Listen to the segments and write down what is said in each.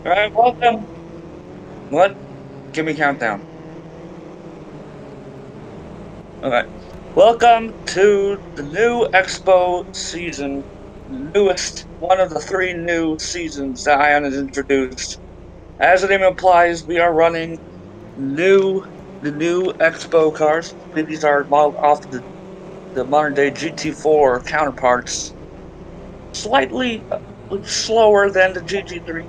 Alright, welcome. What? Give me countdown. Okay. Welcome to the new Expo season. The newest, one of the three new seasons that Ion has introduced. As the name implies, we are running new, the new Expo cars. These are modeled off the modern day GT4 counterparts. Slightly slower than the GT3.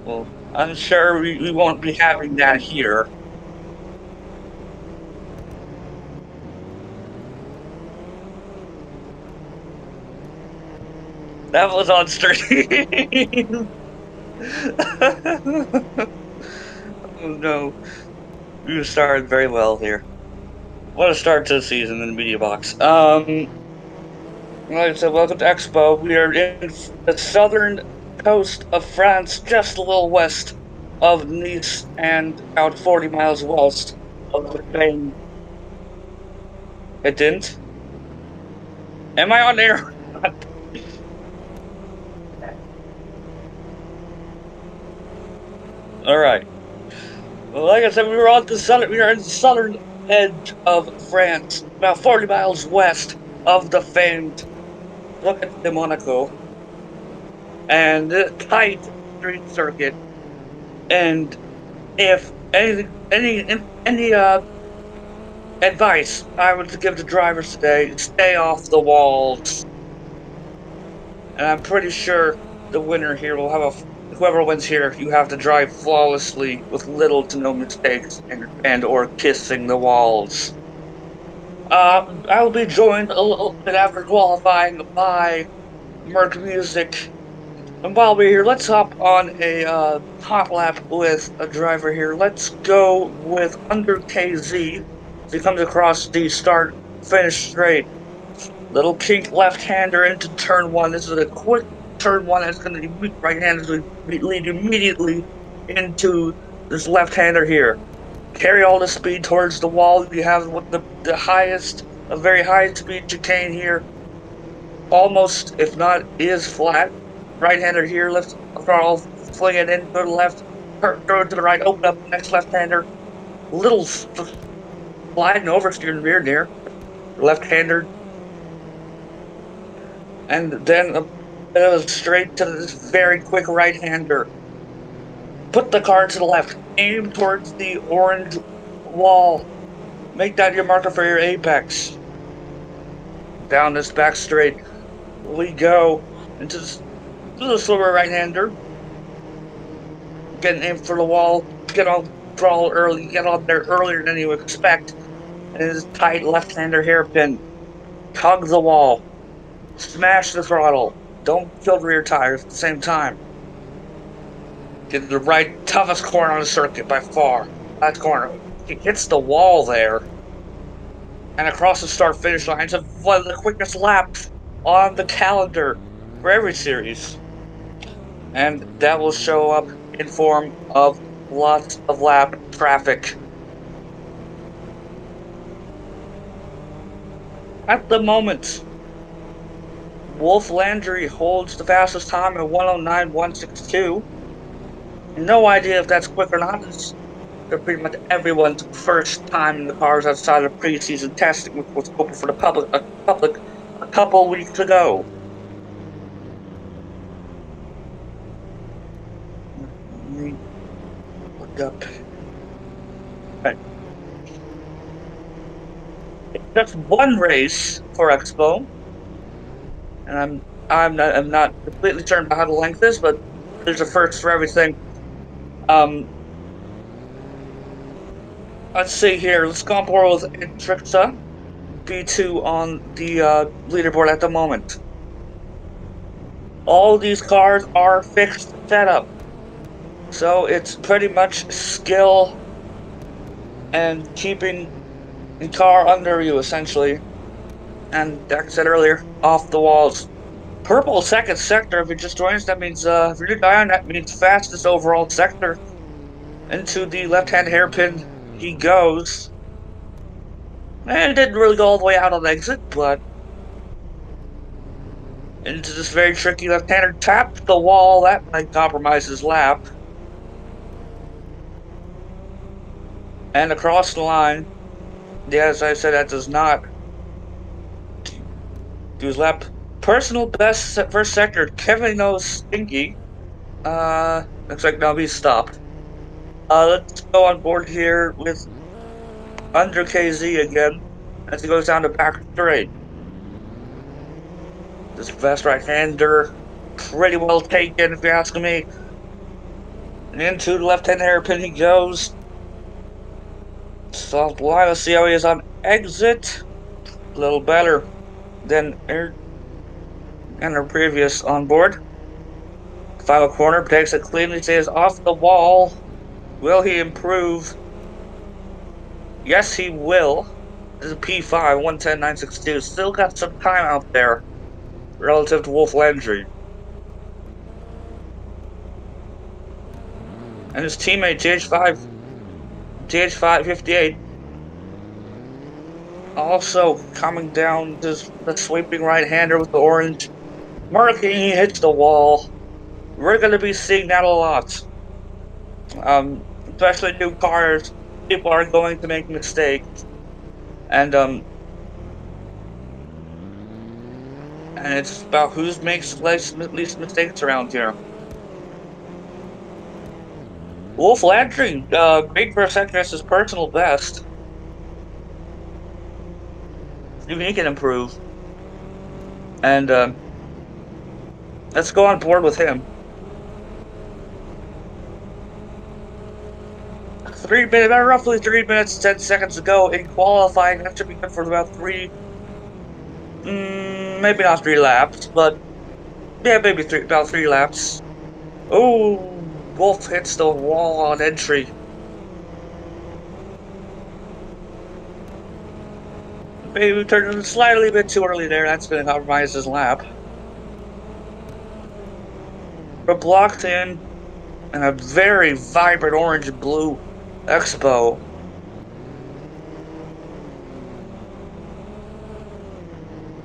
Well, I'm sure we won't be having that here. That was on stream. Oh no, we started very well here. What a start to the season in the media box. Like I said, welcome to Expo. We are in the southern coast of France, just a little west of Nice, and about 40 miles west of the famed. It didn't. Am I on air? All right. Well, like I said, we were on the southern. We are in the southern edge of France, about 40 miles west of the famed Look at the Monaco and the tight street circuit. And if any advice I would to give the drivers today, stay off the walls. And I'm pretty sure the winner here will have whoever wins here, you have to drive flawlessly with little to no mistakes and or kissing the walls. I'll be joined a little bit after qualifying by Merc Music. And while we're here, let's hop on a hot lap with a driver here. Let's go with under KZ. As he comes across the start finish straight. Little kink left-hander into turn one. This is a quick turn one that's going to be right-handed lead immediately into this left-hander here. Carry all the speed towards the wall. You have the highest, a very high speed chicane here. Almost, if not, is flat. Right-hander here, lift the throttle, fling it in, go to the left, throw it to the right, open up, next left-hander. Little slide and oversteer in the rear there. Left-hander. And then a bit of a straight to this very quick right-hander. Put the car to the left. Aim towards the orange wall. Make that your marker for your apex. Down this back straight. We go into the slower right-hander. Getting aimed for the wall. Get on throttle early. Get on there earlier than you expect. And his tight left-hander hairpin. Tug the wall. Smash the throttle. Don't kill the rear tires at the same time. Get the right, toughest corner on the circuit by far. That corner. He hits the wall there. And across the start-finish line. It's one of the quickest laps on the calendar for every series. And that will show up in form of lots of lap traffic. At the moment, Wolf Landry holds the fastest time at 109.162. No idea if that's quick or not. It's pretty much everyone's first time in the cars outside of pre-season testing, which was open for the public a couple weeks ago. Let me look up. Right. That's one race for Expo, and I'm not completely certain about how the length is, but there's a first for everything. Let's see here. Let's go on board with Intrixa, B2 on the leaderboard at the moment. All these cars are fixed setup, so it's pretty much skill and keeping the car under you, essentially. And like I said earlier, off the walls. Purple second sector, if it just joins, that means, if you're new Dion, that means fastest overall sector. Into the left-hand hairpin he goes. And it didn't really go all the way out on the exit, but into this very tricky left-hander, tapped the wall. That might compromise his lap. And across the line, yeah, as I said, that does not do his lap. Personal best first sector, Kevin knows Stinky. Looks like now he's stopped. Let's go on board here with under KZ again as he goes down the back straight. This fast right-hander, pretty well taken if you're asking me. And into the left-hand hairpin he goes. Soft line, let's see how he is on exit. A little better than our previous on board. Final corner, takes it cleanly, stays off the wall. Will he improve? Yes, he will. This is a P5, 110.962. Still got some time out there relative to Wolf Landry. And his teammate, GH558, also coming down this the sweeping right-hander with the orange. Marking, he hits the wall. We're going to be seeing that a lot. Especially new cars, people are going to make mistakes. And it's about who makes least mistakes around here. Wolf Landry, great first sector, his personal best. Even he can improve. And let's go on board with him. roughly 3 minutes, 10 seconds to go in qualifying. That should be good for about maybe not 3 laps, but yeah, maybe about 3 laps. Oh, Wolf hits the wall on entry. Maybe we turned it slightly a bit too early there. That's going to compromise his lap. But blocked in and a very vibrant orange and blue XBOW.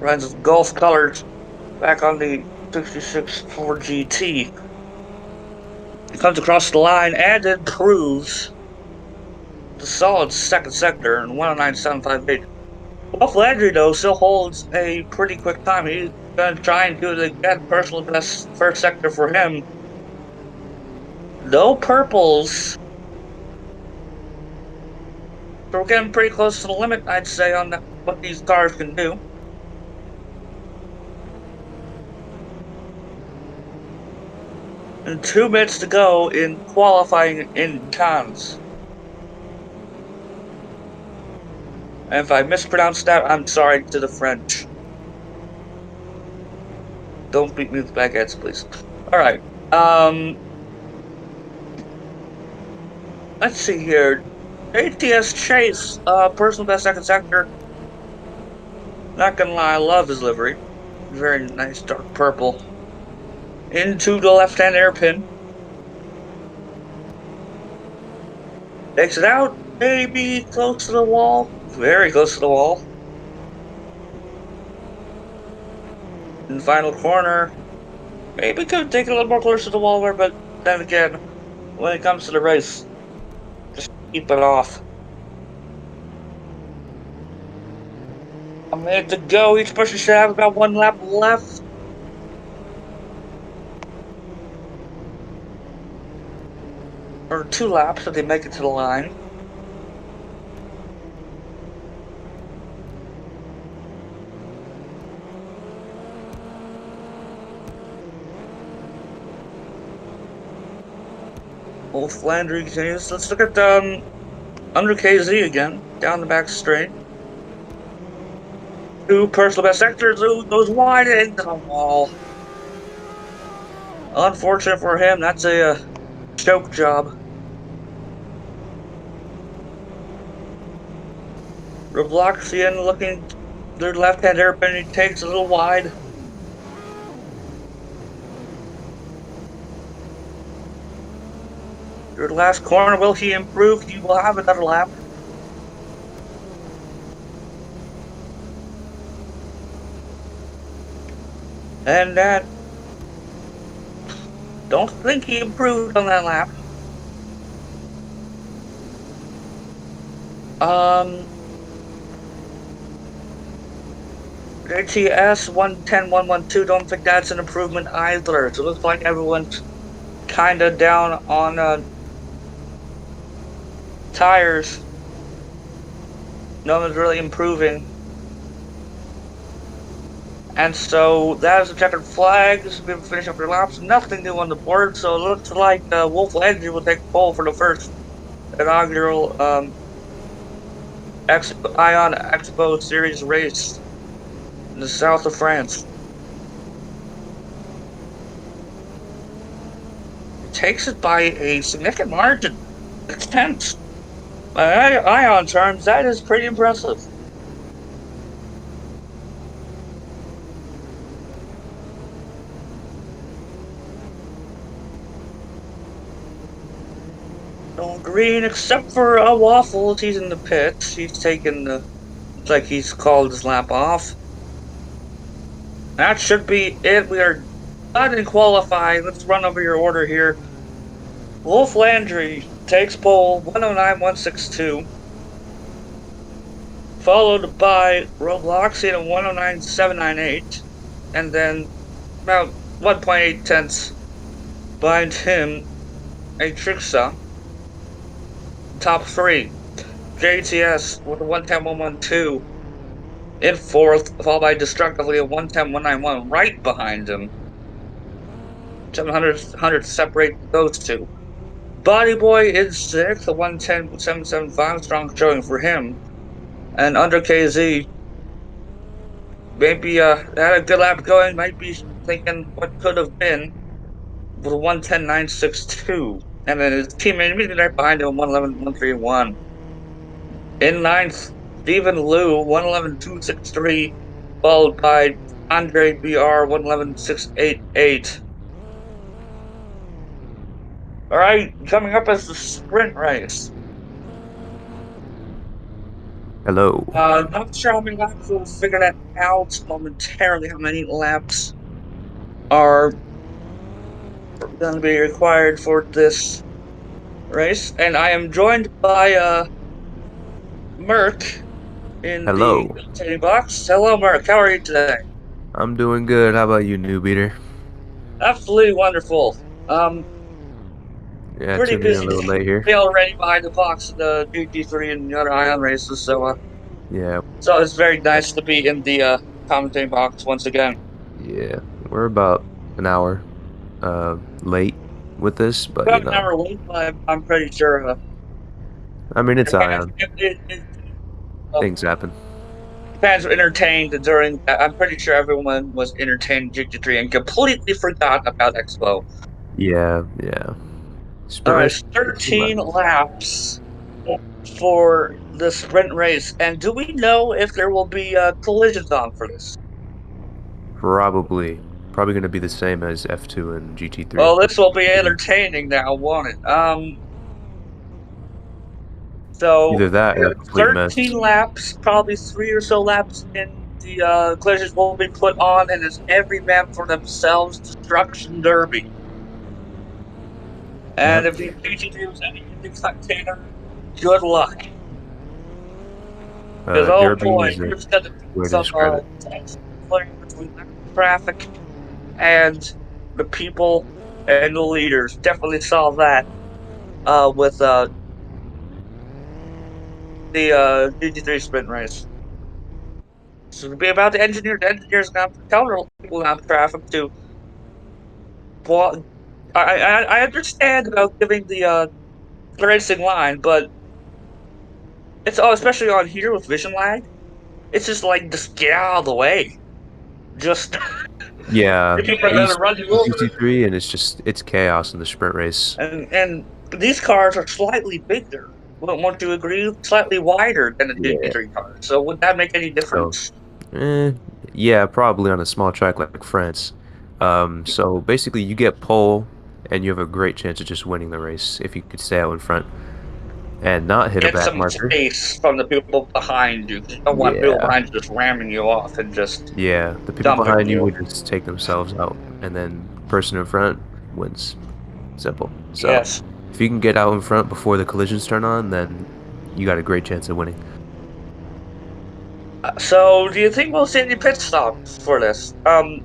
Runs with Gulf colors back on the 66 Ford GT. Comes across the line and improves the solid second sector in 109.758. Wolf Landry, though, still holds a pretty quick time. He's going to try and do it again. Personal best first sector for him. No purples. So we're getting pretty close to the limit, I'd say, on what these cars can do. And 2 minutes to go in qualifying in cons. And if I mispronounced that, I'm sorry to the French. Don't beat me with baguettes, please. Alright, let's see here. ATS Chase, personal best second sector. Not gonna lie, I love his livery. Very nice dark purple. Into the left-hand hairpin. Takes it out, maybe close to the wall. Very close to the wall. In the final corner. Maybe could take it a little more close to the wall there, but then again, when it comes to the race, just keep it off. A minute to go. Each person should have about 1 lap left. Or 2 laps if they make it to the line. Wolf Landry continues. Let's look at under KZ again, down the back straight. 2 personal best sectors. Ooh, goes wide into the wall. Unfortunate for him, that's a choke job. Reblocks in, looking Their left-hand hairpin, he takes a little wide. Your last corner, will he improve? He will have another lap. And that, don't think he improved on that lap. JTS 110-112, don't think that's an improvement either. So it looks like everyone's kind of down on tires. No one's really improving. And so that is a checkered flag. This has been finishing up their laps. Nothing new on the board, so it looks like Wolf Landry will take pole for the first inaugural Ion XBOW Series race in the south of France. It takes it by a significant margin. It's tense. By Ion terms, that is pretty impressive. No green, except for Waffles. He's in the pits. He's taken the. Looks like he's called his lap off. That should be it. We are done in qualifying. Let's run over your order here. Wolf Landry takes pole 109.162. Followed by Robloxian at 109.798. And then about 1.8 tenths behind him, a Trixa. Top three. JTS with a 110.112 in fourth, followed by Destructively a 110.191 right behind him. 700 separate those two. Body Boy in sixth, a 110.775, strong showing for him. And under KZ, maybe had a good lap going, might be thinking what could have been with a 110.962. And then his teammate immediately right behind him, 111.131. In ninth, Stephen Liu, 111.263, followed by Andre BR, 111.688. All right, coming up as the sprint race. Hello. Not sure how many laps we'll figure that out momentarily, how many laps are going to be required for this race. And I am joined by Merc in Hello. the commentating box. Hello, Merc. How are you today? I'm doing good. How about you, New Beater? Absolutely wonderful. Yeah, Pretty tuning in a busy little late here. already behind the box in the GT3 and the other Ion races, so Yeah, so it's very nice to be in the commentating box once again. yeah. We're about an hour late with this, but About an hour late, but I'm pretty sure I mean it's Ion. uh, Things happen. fans were entertained during. I'm pretty sure everyone was entertained in GT3 and completely forgot about XBOW. Yeah, yeah. All Sprint right, race. 13 laps for the sprint race, and do we know if there will be collisions on for this? Probably going to be the same as F2 and GT3. Well, this will be entertaining now, won't it? So Either that or a complete mess. 13 laps, probably three or so laps in the collisions will be put on, and it's every man for themselves destruction derby. And Yep. if you GT2 any Indian spectator, good luck. Because oh Derby boy, is a there's gonna be way to some describe it. flare between traffic and the people and the leaders. Definitely saw that with the GT3 sprint race. So it'll be about the engineer. The engineer's gonna have to tell the people around traffic to. Well, I understand about giving the racing line, but it's especially on here with vision lag. It's just like just get out of the way. Just Yeah, people are I gonna used run you to over. GT3 and it's chaos in the sprint race. And these cars are slightly bigger. Won't you agree? Slightly wider than the Yeah. GT3 cars. So would that make any So difference? Eh, yeah, probably on a small track like France. So basically, you get pole, and you have a great chance of just winning the race if you could stay out in front and not hit a Get back some marker. space from the people behind you, 'cause you don't want people Yeah, behind you just ramming you off and just yeah. The people dumping behind you you. would just take themselves out, and then person in front wins. Simple. So Yes. if you can get out in front before the collisions turn on, then you got a great chance of winning. So, do you think we'll see any pit stops for this? I mean,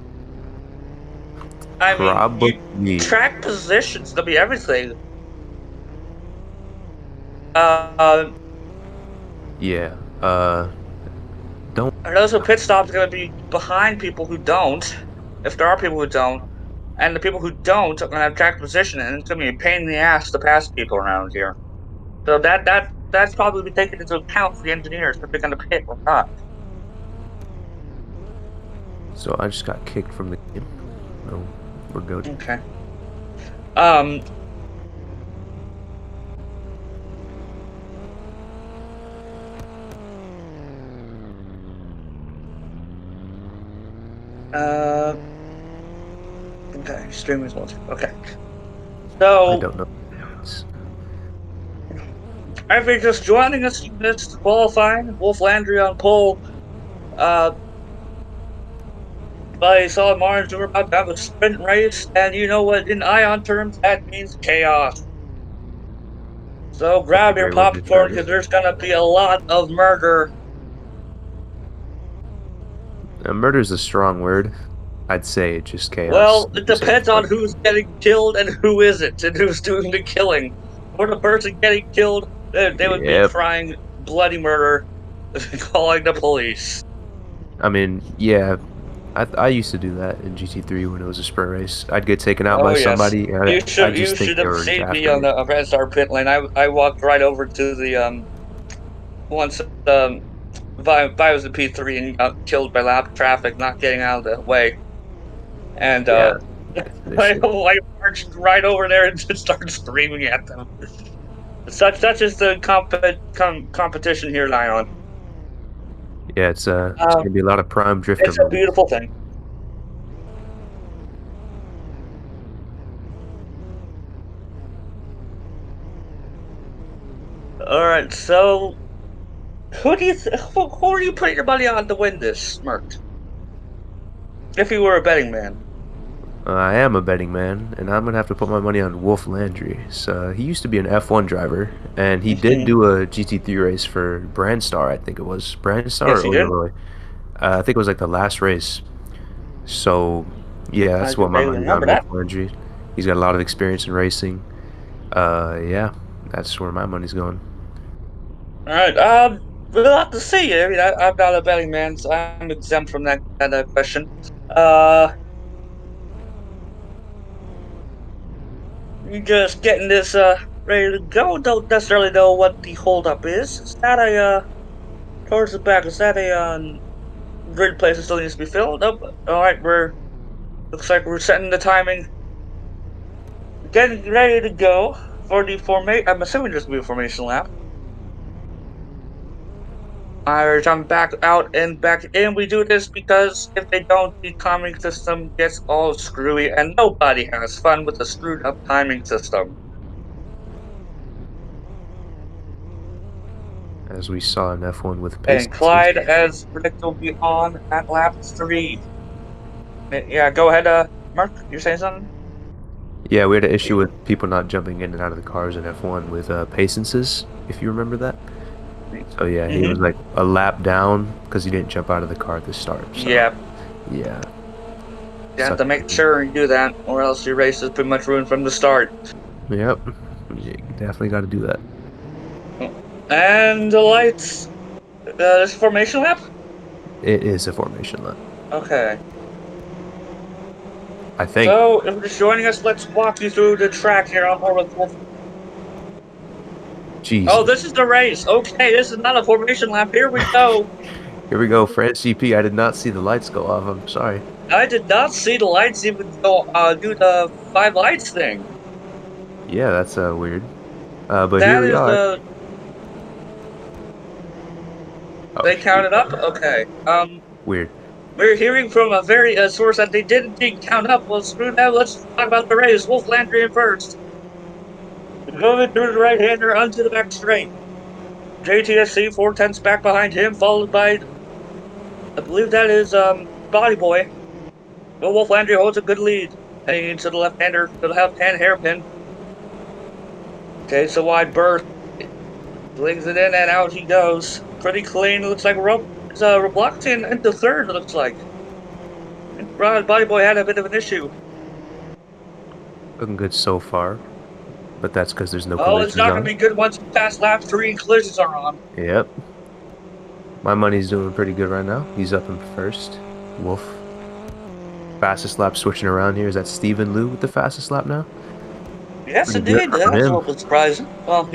you Probably, track positions to be everything. Uh, yeah. Don't. and also pit stops are going to be behind people who don't, if there are people who don't, and the people who don't are going to have track position, and it's going to be a pain in the ass to pass people around here. So that's probably be taken into account for the engineers if they're going to pit or not. So I just got kicked from the game. No, we're good. Okay. Um. Uh. Okay. Stream results. Okay. I So, don't know. if you're just joining us, you missed qualifying. Wolf Landry on pole. Uh, by a solid margin, we're about to have a sprint race, and you know what? In Ion terms, that means chaos. So That's a grab your great way to popcorn describe because it. there's gonna be a lot of murder. Murder is a strong word. I'd say it's just chaos, Well, like it you said depends on before. who's getting killed and who isn't, and who's doing the killing. For the person getting killed, they would be Yep. crying bloody murder, calling the police. I mean, yeah, I used to do that in GT3 when it was a sprint race. I'd get taken out by Oh yes, somebody, and I you just think should they have were just seen me after on me. the Red Star pit lane. I walked right over to the once Vi was in P3 and got killed by lap traffic, not getting out of the way, and Yeah, it's an issue. I marched right over there and just started screaming at them. Such is the competition here, Lion. Yeah, it's gonna be a lot of prime drifter It's a moments. beautiful thing. All right, so who are you putting your money on to win this, Smirk? If you were a betting man. I am a betting man, and I'm gonna have to put my money on Wolf Landry. So he used to be an F1 driver, and he did Hmm. do a GT3 race for Brandstar, I think it was. Brandstar Yes, or he did. Oilroy. I think it was like the last race. So yeah, I that's do what my vaguely money's on, remember Wolf that. Landry. He's got a lot of experience in racing. Yeah, that's where my money's going. All right. We'll have to see. I mean, I'm not a betting man, so I'm exempt from that question. Uh, you just getting this ready to go. Don't necessarily know what the holdup is. Is that a towards the back? Is that a grid place that still needs to be filled? Nope. All right. We're looks like we're setting the timing, getting ready to go for the formation. I'm assuming there's gonna be a formation lap. Every time back out and back in, we do this because if they don't, the timing system gets all screwy, and nobody has fun with a screwed up timing system. As we saw in F1 with And Paces. Clyde, as predicted, will be on at lap 3. Yeah, go ahead, Mark. You're saying something? Yeah, we had an issue with people not jumping in and out of the cars in F1 with pacences, if you remember that. So yeah, he was Mm-hmm. like a lap down because he didn't jump out of the car at the start. So Yeah, yeah, you have such. to make sure you do that, or else your race is pretty much ruined from the start. Yep, you definitely got to do that. And the lights. This formation lap? It is a formation lap, Okay. I think. So, if you're just joining us, let's walk you through the track here on board with Oh, Jesus. this is the race. Okay, this is not a formation lap. Here we go. Here we go, France GP. I did not see the lights go off. I'm sorry. I did not see the lights even go do the five lights thing. Yeah, that's weird. But here That we is are. the Oh they shoot. counted up. Okay. Weird. We're hearing from a very source that they didn't count up. Well, screw that. Let's talk about the race. Wolf Landry in first. Going through the right-hander onto the back straight. JTSC 4/10 back behind him, followed by, I believe that is Body Boy. But Wolf Landry holds a good lead. Heading into the left-hander, to the left-hand hairpin. Takes a wide berth. Flings it in and out he goes. Pretty clean. Looks like Robloxian into third, it looks like. And Body Boy had a bit of an issue. Looking good so far, but that's because there's no Oh, it's collisions not going to on. be good once we pass lap 3 and collisions are on. Yep. My money's doing pretty good right now. He's up in first. Wolf. Fastest lap switching around here. Is that Steven Liu with the fastest lap now? Yes, Pretty good indeed. for That's a him. little bit surprising. Well,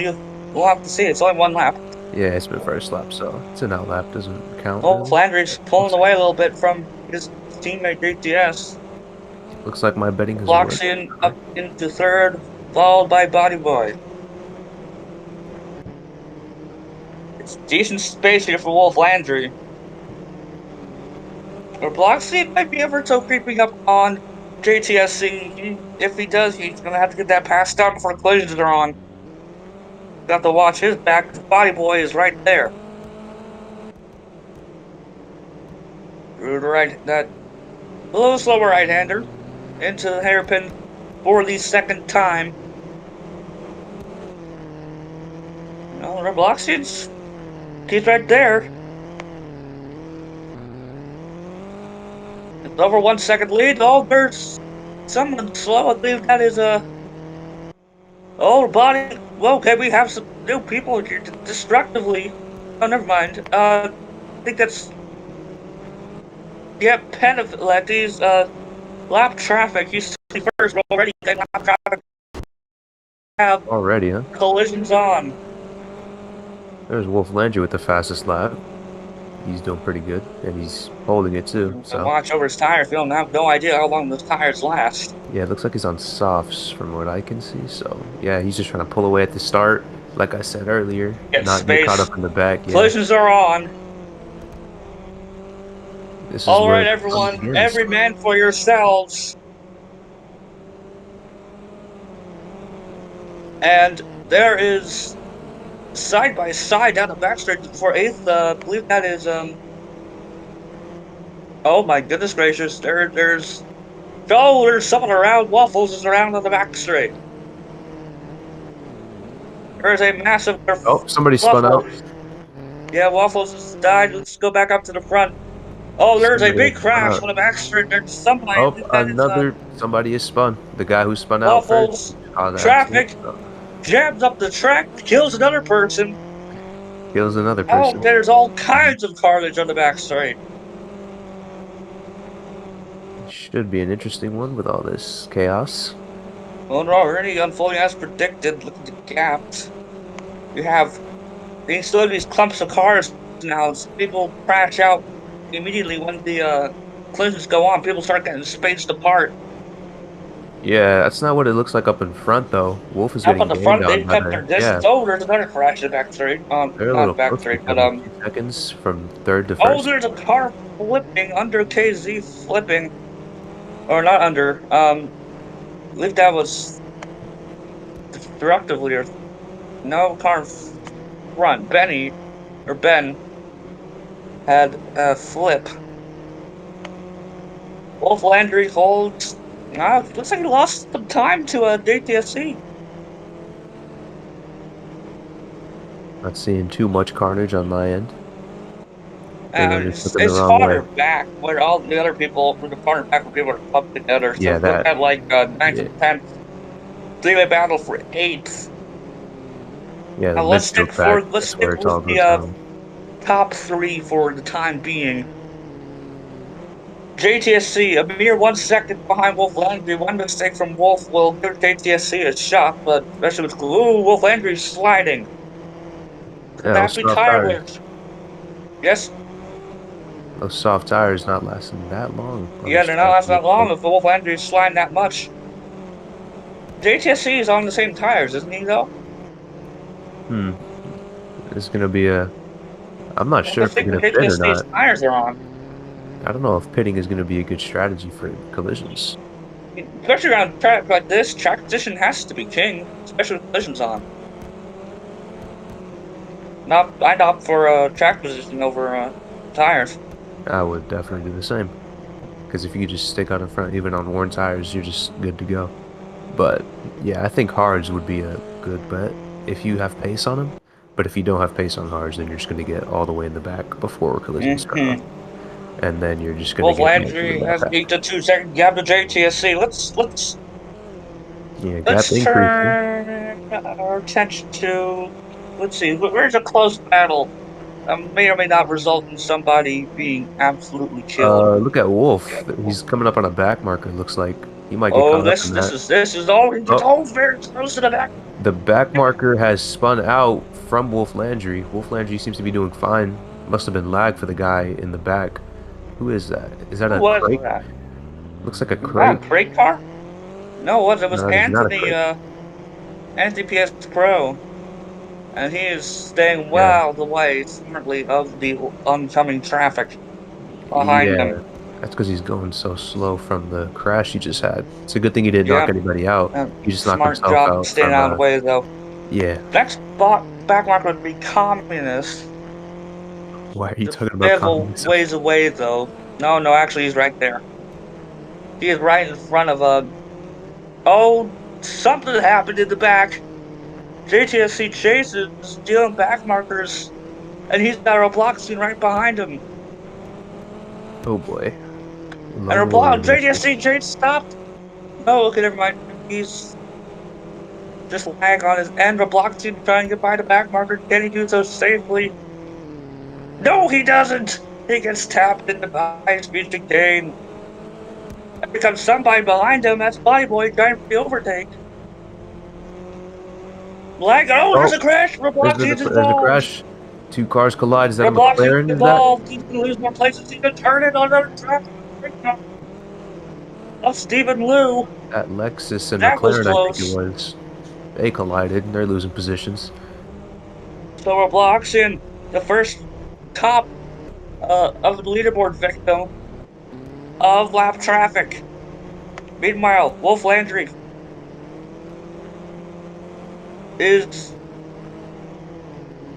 we'll have to see. It's only one lap. Yeah, it's been first lap, so it's an out lap. Doesn't count Oh, really. Flanders pulling away a little bit from his teammate JTS. Looks like my betting has Blocks worked. in up into third, followed by Body Boy. It's decent space here for Wolf Landry. Or Bloxy might be ever so creeping up on JTSC. If he does, he's going to have to get that pass down before collisions are on. Got to watch his back. The Body Boy is right there. Through the right, that a little slower right-hander into the hairpin for the second time. No, Robloxians, he's right there. It's over 1 second lead. Oh, there's someone slow. I believe that is oh, Body. Well, okay, we have some new people here destructively. Oh, never mind. I think that's. Yeah, Penalties, lap traffic. He's first already. Lap traffic have Already, huh? collisions on. There's Wolf Landry with the fastest lap. He's doing pretty good, and he's holding it too. And So watch over his tire film. I have no idea how long those tires last. yeah, it looks like he's on softs from what I can see. So yeah, he's just trying to pull away at the start. Like I said earlier, Get not get caught space. up in the back. Yeah, Collisions are on. this is All where right, the fun everyone. begins. Every man for yourselves. And there is side by side down the backstretch for eighth. I believe that is oh my goodness gracious! There's someone around. Waffles is around on the back straight. There's a massive. Oh, somebody spun out. Yeah, Waffles has died. Let's go back up to the front. Oh, there's a Somebody big else spun crash out. on the back straight. There's somebody. I Oh, think that is somebody is spun. The guy who spun out Waffles. first. Oh, Traffic jams up the track, kills another person. kills another Oh, person. there's all kinds of carnage on the back straight. Should be an interesting one with all this chaos. Well, already unfolding as predicted. Look at the gaps. You have these clumps of cars now. So people crash out immediately when the collisions go on. People start getting spaced apart. Yeah, that's not what it looks like up in front though. Wolf is Up on getting the gained front, on they've by kept their the yeah. distance. Oh, there's another crash in the back straight. They're a little Not back close to straight, but having 2 seconds from third to oh, first. there's a car flipping under KZ flipping, or not under. I believe that was destructively or no car in front. Ben had a flip. Wolf Landry holds. Looks like he lost some time to a JTSC. Not seeing too much carnage on my end. They're just looking the It's wrong farther way. back where all the other people, where the farther back where people are clumped together. So Yeah, look that. at like 9th Yeah, and 10th. Three-way battle for 8th. yeah. The Now let's midfield stick back. let's That's where stick it all with goes the down. top 3 for the time being. JTSC, a mere 1 second behind Wolf Landry. One mistake from Wolf will give JTSC a shot, but especially with Wolf Landry sliding. Could Yeah, that those be soft tires. tireless? Yes. Those soft tires not lasting that long on Yeah, this they're not track. lasting that long if Wolf Landry is sliding that much. JTSC is on the same tires, isn't he, though? Hmm. It's gonna be a. I'm not I sure don't if they're think the gonna fit or JTSC's not. tires are on. I don't know if pitting is going to be a good strategy for collisions. Especially around track like this, track position has to be king, especially with collisions on. Not, I'd opt for track position over tires. I would definitely do the same. Because if you could just stick out in front, even on worn tires, you're just good to go. But yeah, I think hards would be a good bet if you have pace on them. But if you don't have pace on hards, then you're just going to get all the way in the back before collisions start on. Mm-hmm. And then you're just going to Wolf get most of the Landry has back. 8 to 2 second gap to JTSC. Yeah, gap Let's increasing. turn our attention to, let's see, where's a close battle? May or may not result in somebody being absolutely killed. Look at Wolf. He's coming up on a back marker, looks like. He might get Oh, caught up this in this that. is this is all it's Oh, all very close to the back. the back marker has spun out from Wolf Landry. Wolf Landry seems to be doing fine. Must have been lag for the guy in the back. Who is that? Is that Who a was crate? that? Looks like a Was that crate. a Prix car? No, it was. It was No, it is not a Anthony. crate. Anthony PS Pro, and he is staying Yeah. well away smartly of the oncoming traffic behind Yeah. him. That's because he's going so slow from the crash he just had. It's a good thing he didn't knock Yeah, anybody out. He just knocked smart himself job out staying from, out of the way though. yeah. Next backmark would be communist. Why are you Just talking about several communism? ways away though. No, no, actually he's right there. He is right in front of a. Oh, something happened in the back. JTSC chases stealing back markers, and he's got a block scene right behind him. Oh boy. And Lone her block warrior JTSC Jade stopped. No, okay, never mind. He's just lag on his end. A block scene trying to get by the back marker. Can he do so safely? No, he doesn't. He gets tapped in the high-speed chicane. And becomes somebody behind him. That's Body Boy trying for the overtake. Lag. Oh, there's Oh, a crash. Robloxian's there's a involved. crash. Two cars collide. Is that a Robloxian's McLaren? Is that? involved. He's gonna lose more places. He's gonna turn it on another track. Of Stephen Liu. At Lexus and That was McLaren, I think it close. was. They collided. They're losing positions. So Robloxian, the first cop of the leaderboard victim of lap traffic. Meanwhile, Wolf Landry is,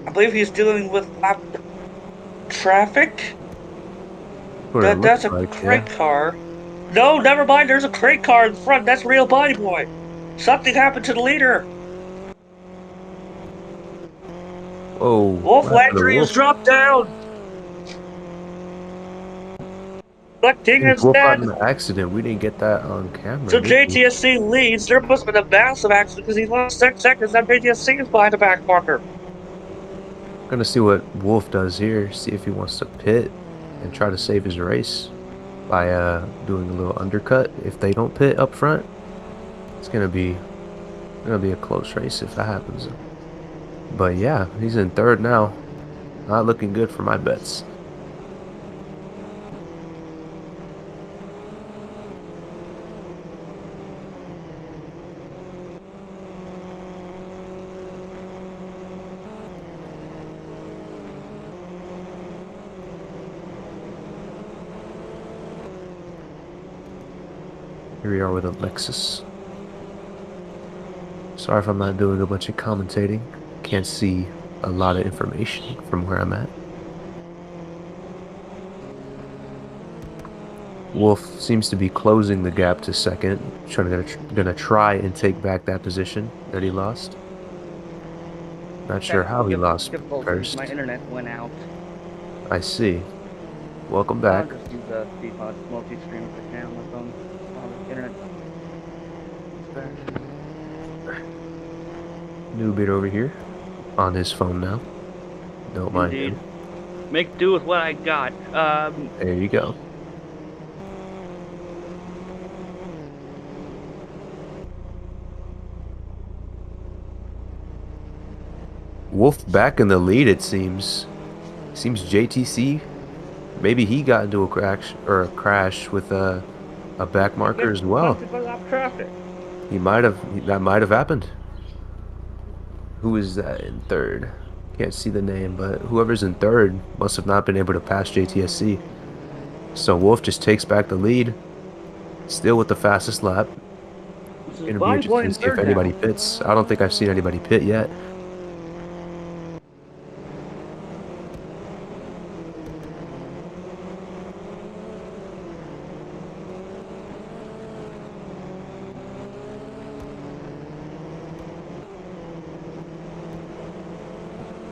I believe he's dealing with lap traffic. What it looks That's a like, crate yeah. car. No, never mind. There's a crate car in front. That's real Body Boy. Something happened to the leader. Oh, Wolf what happened to Landry is Wolf? dropped down. But I King think is Wolf got dead. in an accident. We didn't get that on camera, So did we? JTSC leads. There must have been a massive accident because he's lost 6 seconds. That JTSC is behind the back marker. Gonna see what Wolf does here. See if he wants to pit and try to save his race by doing a little undercut. If they don't pit up front, it's gonna be a close race if that happens. But yeah, he's in third now. Not looking good for my bets. Here we are with Alexis. Sorry if I'm not doing a bunch of commentating. Can't see a lot of information from where I'm at. Wolf seems to be closing the gap to second, gonna try and take back that position that he lost. Not sure how he lost Difficulties. first. My internet went out. I see. Welcome I'll back. just use a speedpod multi-stream if I can on my phone. While the internet is back. Newbie over here on his phone now. Don't mind Indeed. him. Make do with what I got. There you go. Wolf back in the lead, it seems. Seems JTC, maybe he got into a crash with a back marker as well. Traffic. That might have happened. Who is that in third? Can't see the name, but whoever's in third must have not been able to pass JTSC. So Wolf just takes back the lead, still with the fastest lap. This is Gonna be Bobby interesting Boy to in see if third now. anybody pits. I don't think I've seen anybody pit yet.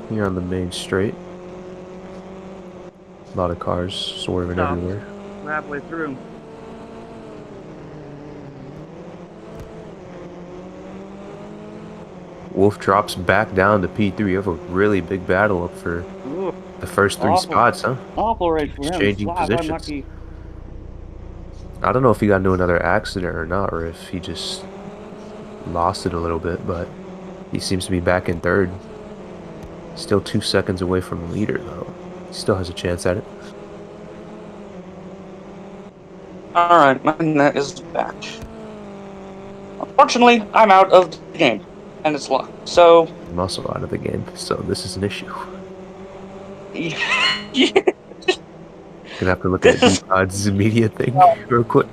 Here on the main straight. A lot of cars swerving Stop. everywhere. We're halfway through. Wolf drops back down to P3. You have a really big battle up for Ooh, the first three awful, spots, huh? awful race for him. Exchanging Slap, positions. unlucky. I don't know if he got into another accident or not, or if he just lost it a little bit, but he seems to be back in third. Still 2 seconds away from the leader, though. He still has a chance at it. Alright, my net is back. Unfortunately, I'm out of the game, and it's locked. So, I'm also out of the game, so this is an issue. yeah, Gonna have to look at this is D-Pod's media thing real quick.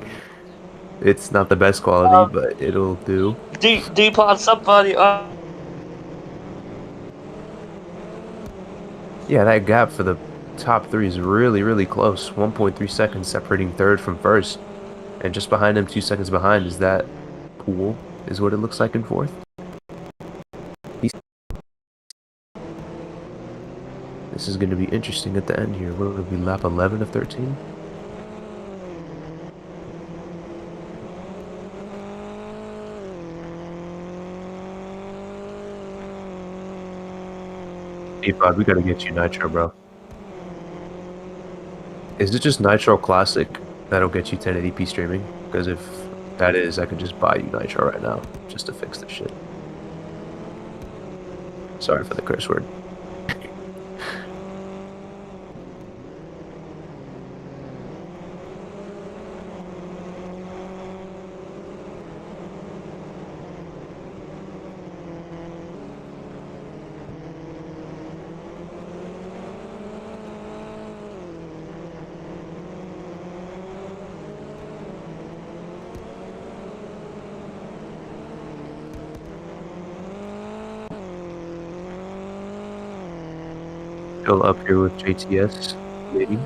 It's not the best quality, but it'll do. D-Pod somebody. Yeah, that gap for the top three is really, really close. 1.3 seconds separating third from first. And just behind him, 2 seconds behind, is that Pool, is what it looks like in fourth. This is going to be interesting at the end here. What will it be, lap 11 of 13? D-Pod, we got to get you Nitro, bro. Is it just Nitro Classic that'll get you 1080p streaming? Because if that is, I could just buy you Nitro right now just to fix this shit. Sorry for the curse word. Still up here with JTS, maybe.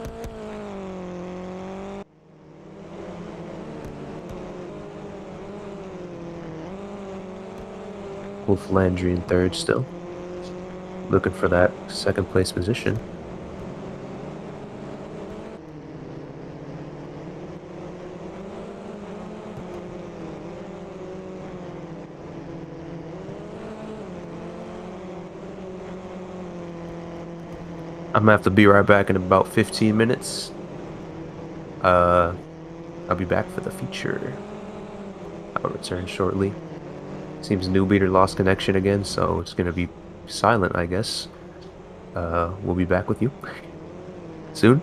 Wolf Landry in third still. Looking for that second place position. I'm gonna have to be right back in about 15 minutes. I'll be back for the feature. I'll return shortly. Seems New Beater lost connection again, so it's gonna be silent, I guess. We'll be back with you soon.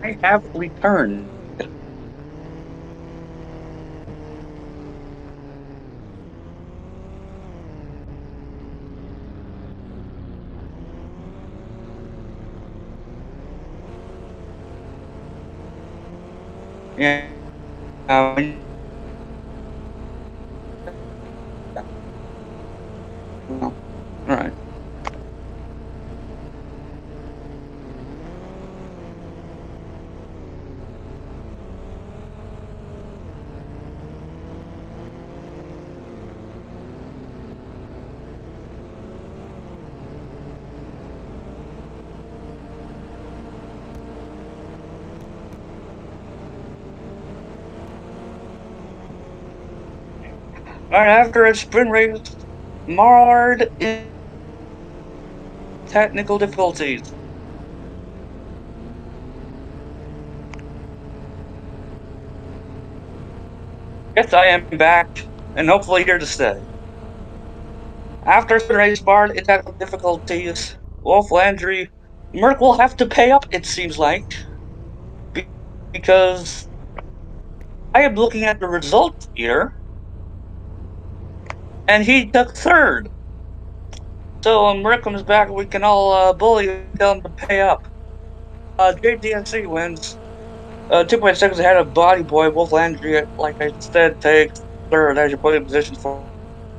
I have returned. Yeah. Well, all right. All right, after a sprint race marred in technical difficulties. Yes, I am back, and hopefully here to stay. After a sprint race marred in technical difficulties, Wolf Landry, Merck will have to pay up, it seems like, because I am looking at the results here, and he took third. So when Merck comes back, we can all bully him and tell him to pay up. JDNC wins. 2.6 seconds ahead of Body Boy. Wolf Landry, like I said, takes third as your podium position for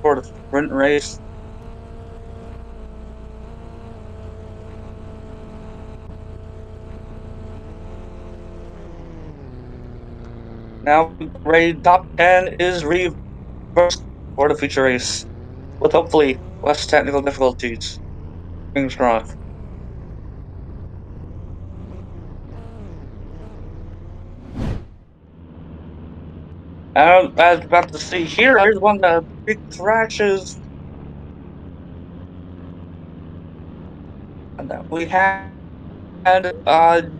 the sprint race. Now, rated top 10 is reversed for the future race, with hopefully less technical difficulties. Fingers crossed. I was about to see here, here's one of the big crashes that we had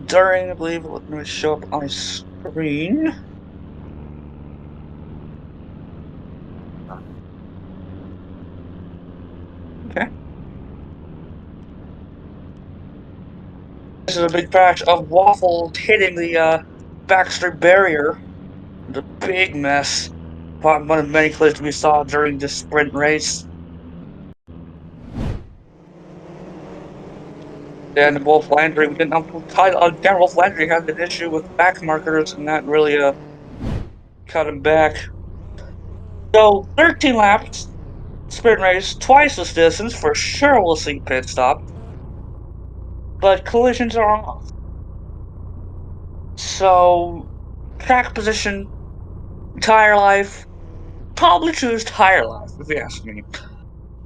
during, I believe, let me show up on my screen. Okay. This is a big crash of waffles hitting the backstreet barrier. It's a big mess. One of many clips we saw during this sprint race. And Wolf Landry, we didn't again, Wolf Landry had an issue with back markers, and that really cut him back. So 13 laps, sprint race, twice this distance. For sure, we'll see pit stop. But collisions are off. So track position, tire life, probably choose tire life if you ask me.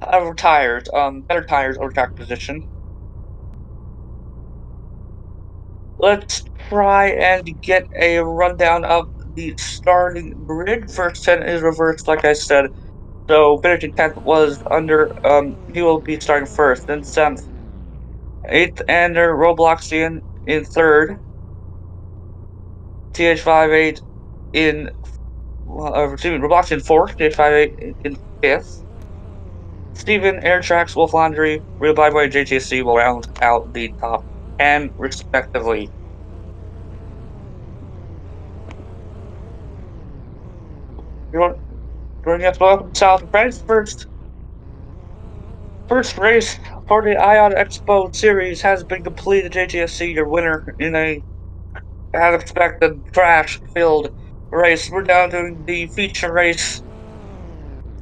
Over tires, better tires over track position. Let's try and get a rundown of the starting grid. First 10 is reversed, like I said. So finishing 10th was under, he will be starting first. Then 7th, 8th, Ender Robloxian in 3rd. TH58 in, Robloxian 4th, TH58 in 5th. Steven, Air Tracks, Wolf Laundry, Real By Boy, and JTC will round out the top 10, respectively. Joining us, welcome to South Friends. First race for the Ion XBOW series has been completed. JTSC, your winner in a, as expected, crash-filled race. We're down to the feature race.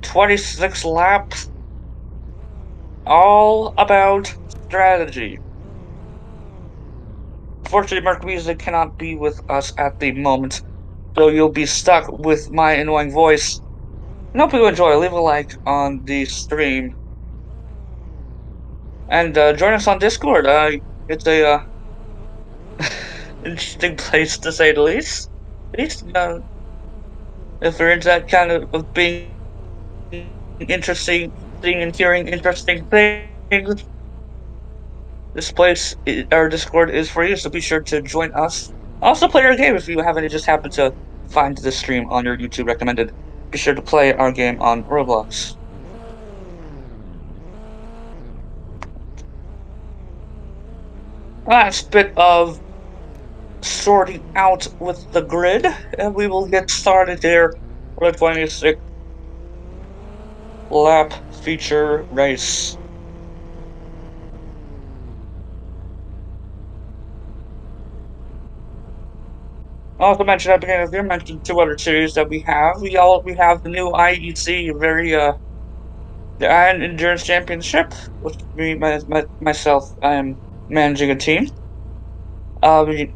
26 laps. All about strategy. Unfortunately, Mark Music cannot be with us at the moment, so you'll be stuck with my annoying voice. And hope you enjoy. Leave a like on the stream. And join us on Discord. It's a interesting place to say the least. At least, if you're into that kind of being interesting, seeing and hearing interesting things, this place, our Discord, is for you. So be sure to join us. Also, play our game if you haven't just happened to find this stream on your YouTube recommended. Be sure to play our game on Roblox. Last bit of sorting out with the grid, and we will get started here for the 26th lap feature race. I also mentioned at the beginning of the year, mentioned 2 other series that we have. We have the new IEC, the Iron Endurance Championship, which myself, I am managing a team. We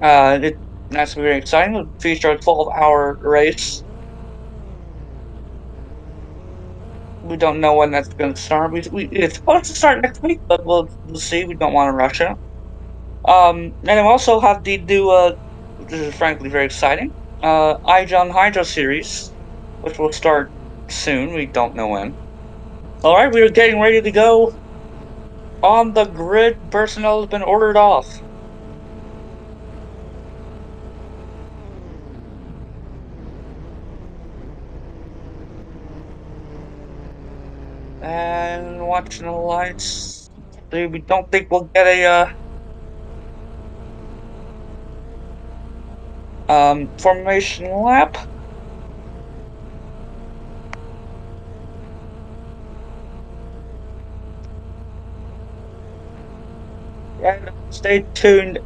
that's very exciting. It'll feature a 12-hour race. We don't know when that's going to start. It's supposed to start next week, but we'll see. We don't want to rush it. And we also have the new, which is frankly very exciting, iJohn Hydro series, which will start soon. We don't know when. All right, we are getting ready to go. On the grid, personnel has been ordered off. And watching the lights. We don't think we'll get a formation lap. And stay tuned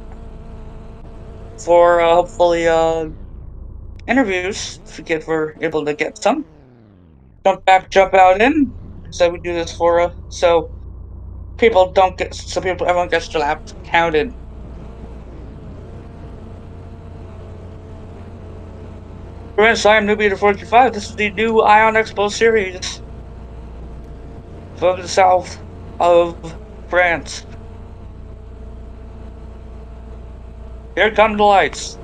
for hopefully interviews if we're able to get some. Jump back, jump out in. So we do this for so everyone gets their laps counted. Friends, I am Newbie to 45. This is the new Ion Expo series from the south of France. Here come the lights.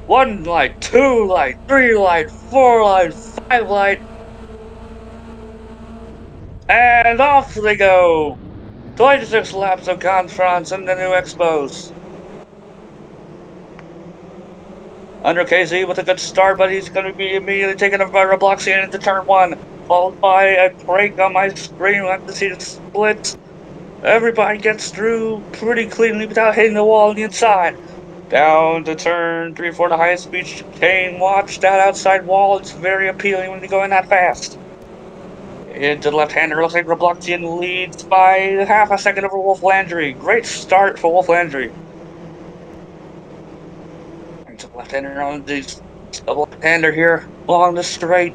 1 light, 2 light, 3 light, 4 light, 5 light. And off they go! 26 laps of Conference in the new Expos. Under KZ with a good start, but he's going to be immediately taken up by Robloxian into turn 1, followed by a break on my screen. We'll have to see the split. Everybody gets through pretty cleanly without hitting the wall on the inside. Down to turn 3 for the highest speed chicane. Watch that outside wall. It's very appealing when you're going that fast. Into the left-hander, looks like Robloxian leads by half a second over Wolf Landry. Great start for Wolf Landry. Into the left-hander on the left-hander here along the straight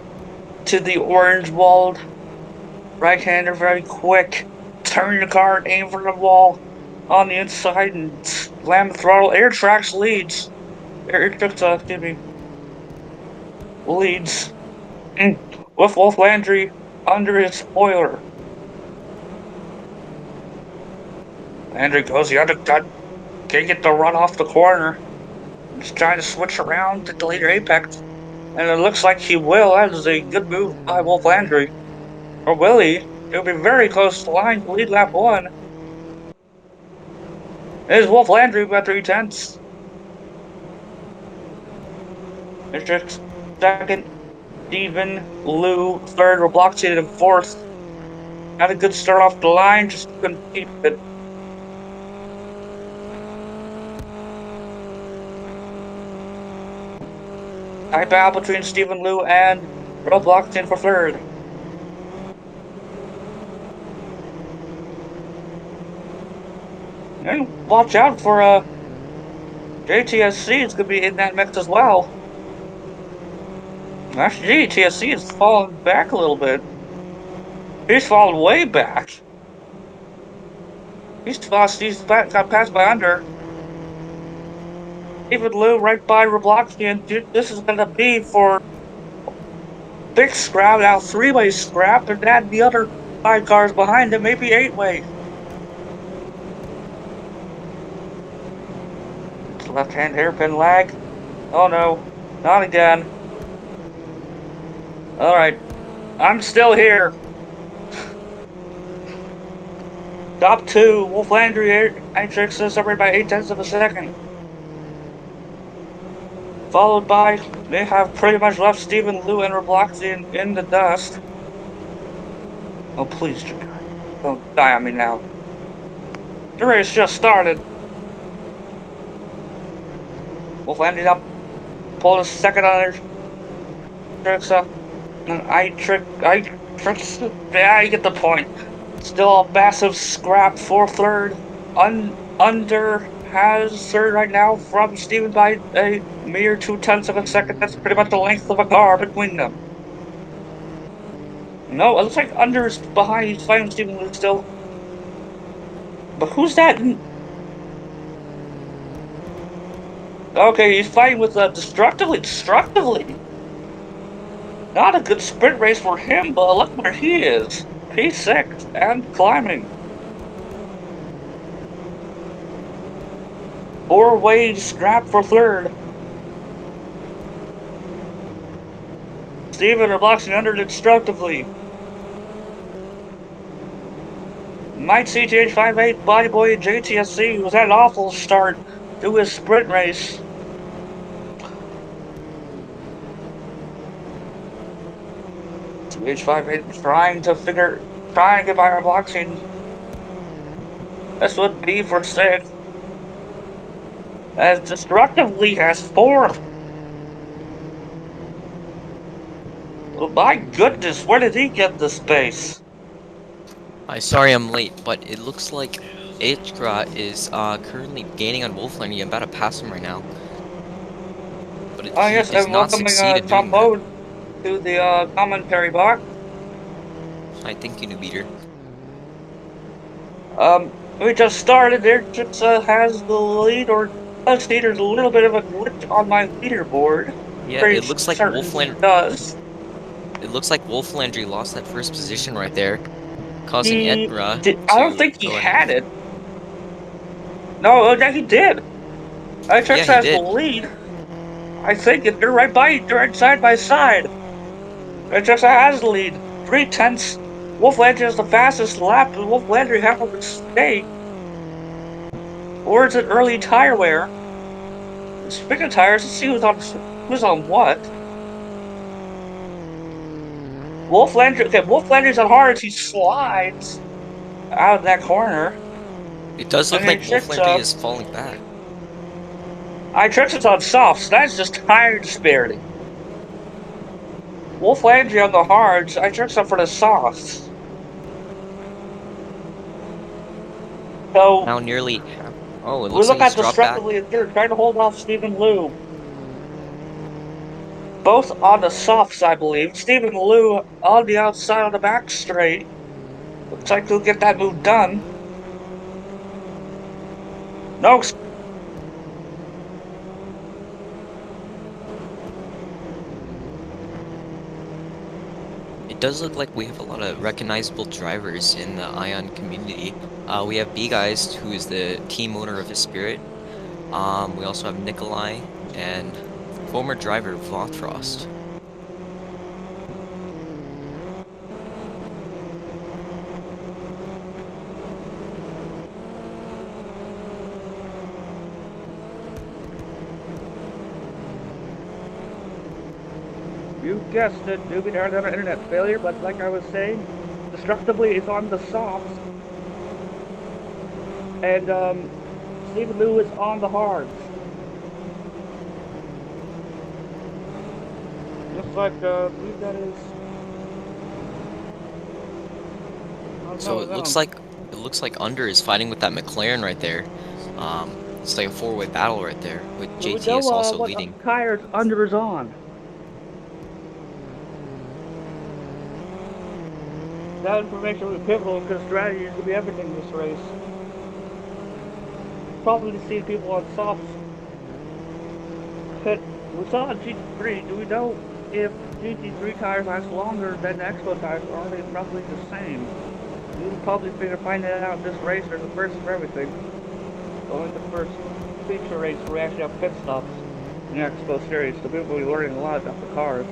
to the orange-walled right-hander, very quick. Turn the car, aim for the wall on the inside and slam the throttle. Air Tracks leads. Leads. With Wolf Landry under his spoiler. Landry goes the undercut. Can't get the run off the corner. He's trying to switch around to delete her apex. And it looks like he will. That is a good move by Wolf Landry. Or will he? He'll be very close to the line to lead lap 1. It is Wolf Landry by 3/10. Mr. Second, Stephen Liu, third, Robloxian in 4th. Had a good start off the line, just couldn't keep it. High battle between Stephen Liu and Robloxian for 3rd. And watch out for JTSC is going to be in that mix as well. Actually, JTSC is falling back a little bit. He's fallen way back. He's got passed by under. Stephen Liu right by Robloxian. This is going to be for big scrap, now 3-way scrap, and add the other 5 cars behind him, maybe 8-way. Left-hand hairpin lag. Oh no, not again. Alright, I'm still here. Top 2, Wolf Landry, Matrix is separated by 0.8 of a second. Followed by, they have pretty much left Stephen Liu and Robloxian in the dust. Oh please, don't die on me now. The race just started. Wolf ended up pulling a second on her tricks up. And yeah, you get the point. Still a massive scrap for third. Under has third right now from Steven by a mere 0.2 of a second. That's pretty much the length of a car between them. No, it looks like Under's behind. He's fighting Steven Lou still. But who's that? Okay, he's fighting with Destructively. Not a good sprint race for him, but look where he is. P6 and climbing. 4-way scrap for third. Steven are boxing Under Destructively. Might CTH58 Bodyboy and JTSC, who's had an awful start to his sprint race. CTH58 trying to get by our boxing. This would be for 6th. As Destructively has 4th. Oh my goodness, where did he get the space? Sorry I'm late, but it looks like XBOW is currently gaining on Wolfland. I'm about to pass him right now. But he Yes, does and not welcoming succeed in Tom doing that. Mode to the commentary box. I think you new beater. We just started there. Jitsa has the lead, or does he? There's a little bit of a glitch on my leaderboard. Yeah, Pretty it looks like certain Wolfland. he does. It looks like Wolflandry lost that first position right there, causing XBOW to I don't think he go had it. No, yeah, he did. Yeah, Jitsa he has the did. lead. I think they're right side by side. Jitsa has the lead. 3/10. Wolflandry is the fastest lap, and Wolflandry have a mistake. Or is it early tire wear? Speaking of tires, let's see who's on what. Wolflandry's on hards. He slides out of that corner. It does look And like then Wolflandry is falling back. Trix's on softs. That's just tire disparity. Wolflandry on the hards. Trix up for the softs. So Now nearly half. Oh, it we looks look like he's at dropped back. Destructively and third, trying to hold off Steven Lou. Both on the softs, I believe. Steven Lou on the outside of the back straight. Looks like he'll get that move done. No. It does look like we have a lot of recognizable drivers in the Ion community. We have B-Guys, who is the team owner of his Spirit. We also have Nikolai and former driver Vothrost. You guessed it, Doobie. There's another internet failure, but like I was saying, Destructively is on the softs. And, Steven Lou is on the hards. Looks like, I believe that is... So it looks like Under is fighting with that McLaren right there. It's like a 4-way battle right there, with JTS also leading. What tires Under is on. That information will be pivotal because strategy is going to be everything in this race. Probably to see people on softs. But we saw on GT3. Do we know if GT3 tires last longer than the Expo tires, or are they roughly the same? We'll probably find that out in this race. There's a first for everything. Only the first feature race where we actually have pit stops in the Expo series, so people will be learning a lot about the cars.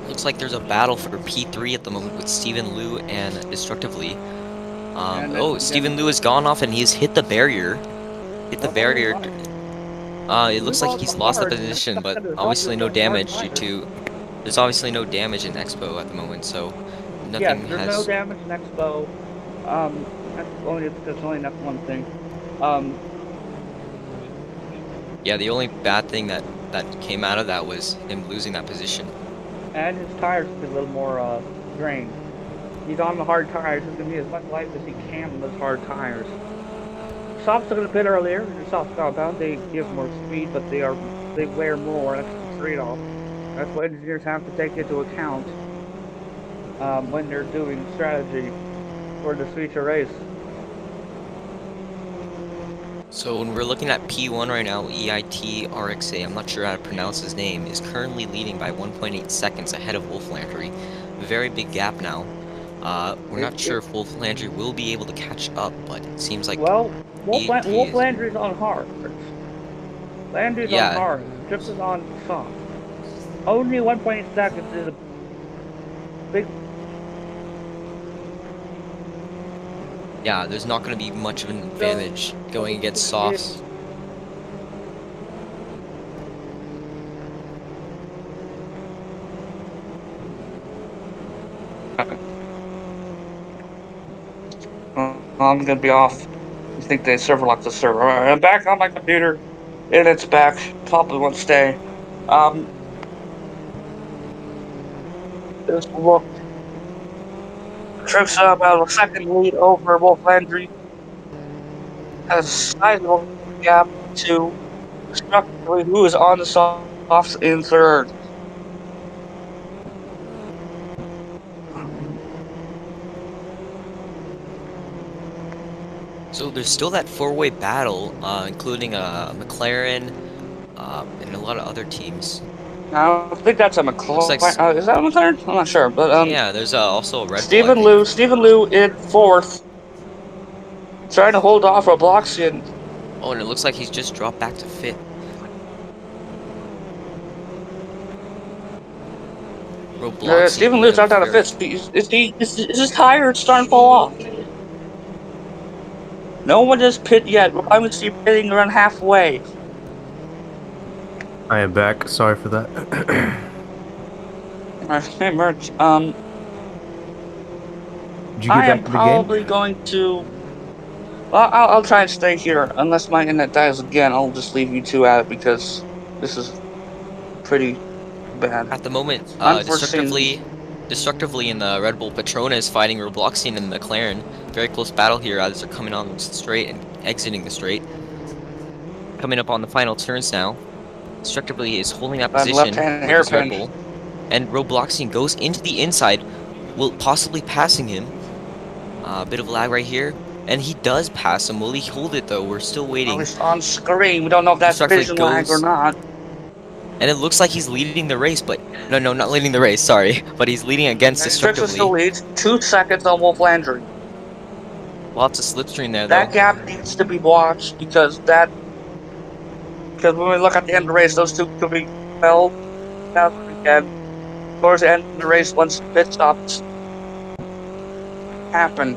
Looks like there's a battle for P3 at the moment with Steven Lou and Destructively. Steven Lou has gone off and he's hit the barrier. It looks like he's lost the position, but obviously no damage due to... There's obviously no damage in Expo at the moment, so Yes, nothing there's no has... damage in Expo. That's only that one thing. Yeah, the only bad thing that came out of that was him losing that position. And his tires is a little more drained. He's on the hard tires. He's gonna be as much life as he can on those hard tires. Softs are gonna pit earlier. The soft compound, they give more speed, but they wear more. That's the trade-off. That's what engineers have to take into account when they're doing strategy for this future race. So when we're looking at P1 right now, EIT RXA, I'm not sure how to pronounce his name, is currently leading by 1.8 seconds ahead of Wolf Landry. Very big gap now. We're not sure if Wolf Landry will be able to catch up, but it seems like Well, EIT Wolf is... Landry's on hard. Landry's on Yeah, hard. Trips is on soft. Only 1.8 seconds is a big. yeah, there's not going to be much of an advantage going against softs. I'm gonna be off. I think they server locked the server. Alright, I'm back on my computer, and it's back. Probably won't stay. This look. Trips about a second lead over Wolf Landry. Has a sizable gap to Structurally, who is on the softs in third. So there's still that four-way battle, including McLaren and a lot of other teams. I think that's a McLaren. Looks like Is that a McLaren? I'm not sure, but yeah, there's also a Red Bull, I think. Stephen Liu in fourth, trying to hold off Robloxian. Oh, and it looks like he's just dropped back to fifth. Stephen Liu dropped out of fifth. Is his tire starting to fall off? No one has pit yet. I would see pitting around halfway. I am back. Sorry for that. Hey, Merch. Did you get I back am to the probably game? going to. Well, I'll try and stay here. Unless my internet dies again, I'll just leave you two at it because this is pretty bad. At the moment, Unforeseen. destructively in the Red Bull Petronas fighting Robloxian and McLaren. Very close battle here as they're coming on the straight and exiting the straight. Coming up on the final turns now. Destructively is holding that position Left-hand with his Red hairpin. Bull. And Robloxian goes into the inside, will possibly passing him. A bit of lag right here. And he does pass him. Will he hold it though? We're still waiting. It's on screen. We don't know if that's vision lag or not. And it looks like he's leading the race, but no, not leading the race, sorry. But he's leading against Destructively. still leads 2 seconds on Wolf Landry. Lots of slipstream there, though. That gap needs to be watched because when we look at the end of the race, those two could be held out again. Towards the end of the race, once pit stops happen.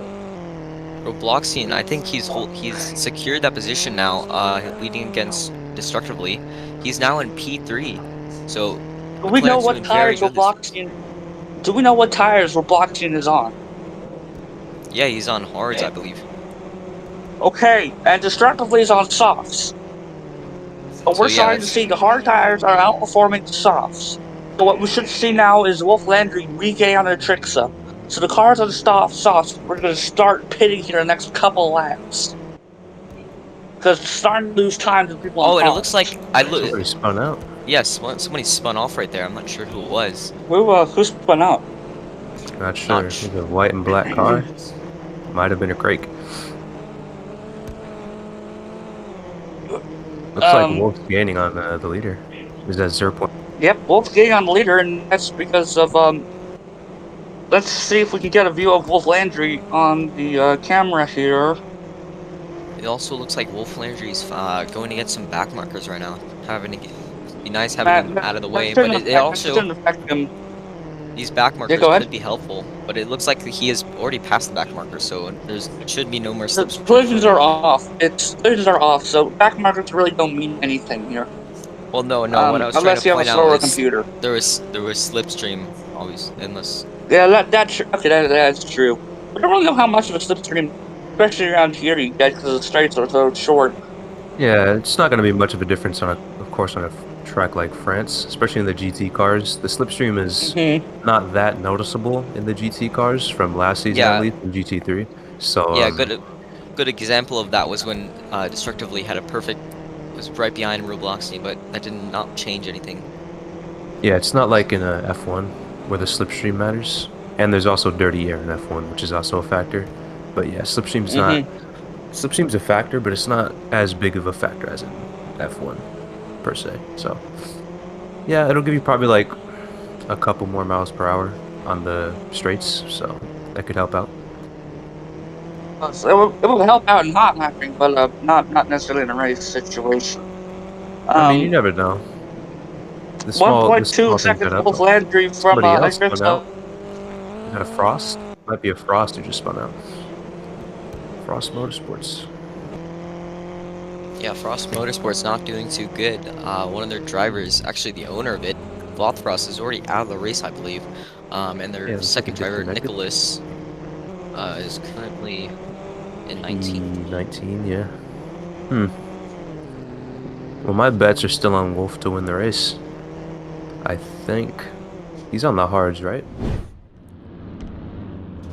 Robloxian, I think he's secured that position now, leading against Destructively. He's now in P3, so Do we know what tires Robloxian is on? Yeah, he's on hards, I believe. Okay, and Destructively is on softs. But we're starting to see the hard tires are outperforming the softs. So what we should see now is Wolf Landry regain on their Trixa. So the cars on the softs, we're going to start pitting here the next couple laps. Because it's starting to lose time to people on and it looks like Somebody spun out. Yes, somebody spun off right there. I'm not sure who it was. Who spun out? Not sure. It was a white and black car. Might have been a Craig. Looks like Wolf's gaining on the leader. Is that 0 point? Yep, Wolf's gaining on the leader, and that's because of let's see if we can get a view of Wolf Landry on the camera here. It also looks like Wolf Landry's going to get some back markers right now. Be nice having him out of the way, but it also... Shouldn't affect him. These back Yeah, markers go ahead. could be helpful, but it looks like he is already past the back marker, so there's should be no more The slipstream for collisions him. are off. Collisions are off, so back markers really don't mean anything here. Well, no. What I was trying to Unless you have a point out slower is computer. there was slipstream, always, unless. Yeah, okay, that's true. I don't really know how much of a slipstream, especially around here, you get because the straights are so short. Yeah, it's not going to be much of a difference of course, on a track like France, especially in the GT cars. The slipstream is Hmm. not that noticeable in the GT cars from last season, at Yeah, least in GT3. So, yeah. Good example of that was when Destructively had a perfect was right behind Robloxy, but that did not change anything. yeah, it's not like in a F1 where the slipstream matters. And there's also dirty air in F1, which is also a factor. But yeah, Hmm. slipstream's a factor, but it's not as big of a factor as in F1 per se. So, yeah, it'll give you probably like a couple more miles per hour on the straights, so that could help out. So it will help out in hot lapping, but not necessarily in a race situation. I mean, you Um, never know. The 1.2 small things seconds could help Wolf out. Landry from Somebody else spun Expo. out. Is that a Frost? Might be a Frost who just spun out. Frost Motorsports. Yeah, Frost Motorsport's not doing too good. One of their drivers, actually the owner of it, Frost, is already out of the race, I believe. And Yeah, their looks like second it driver, disconnected. Nicholas, is currently in 19th. 19, yeah. Hmm. Well, my bets are still on Wolf to win the race. I think he's on the hards, right?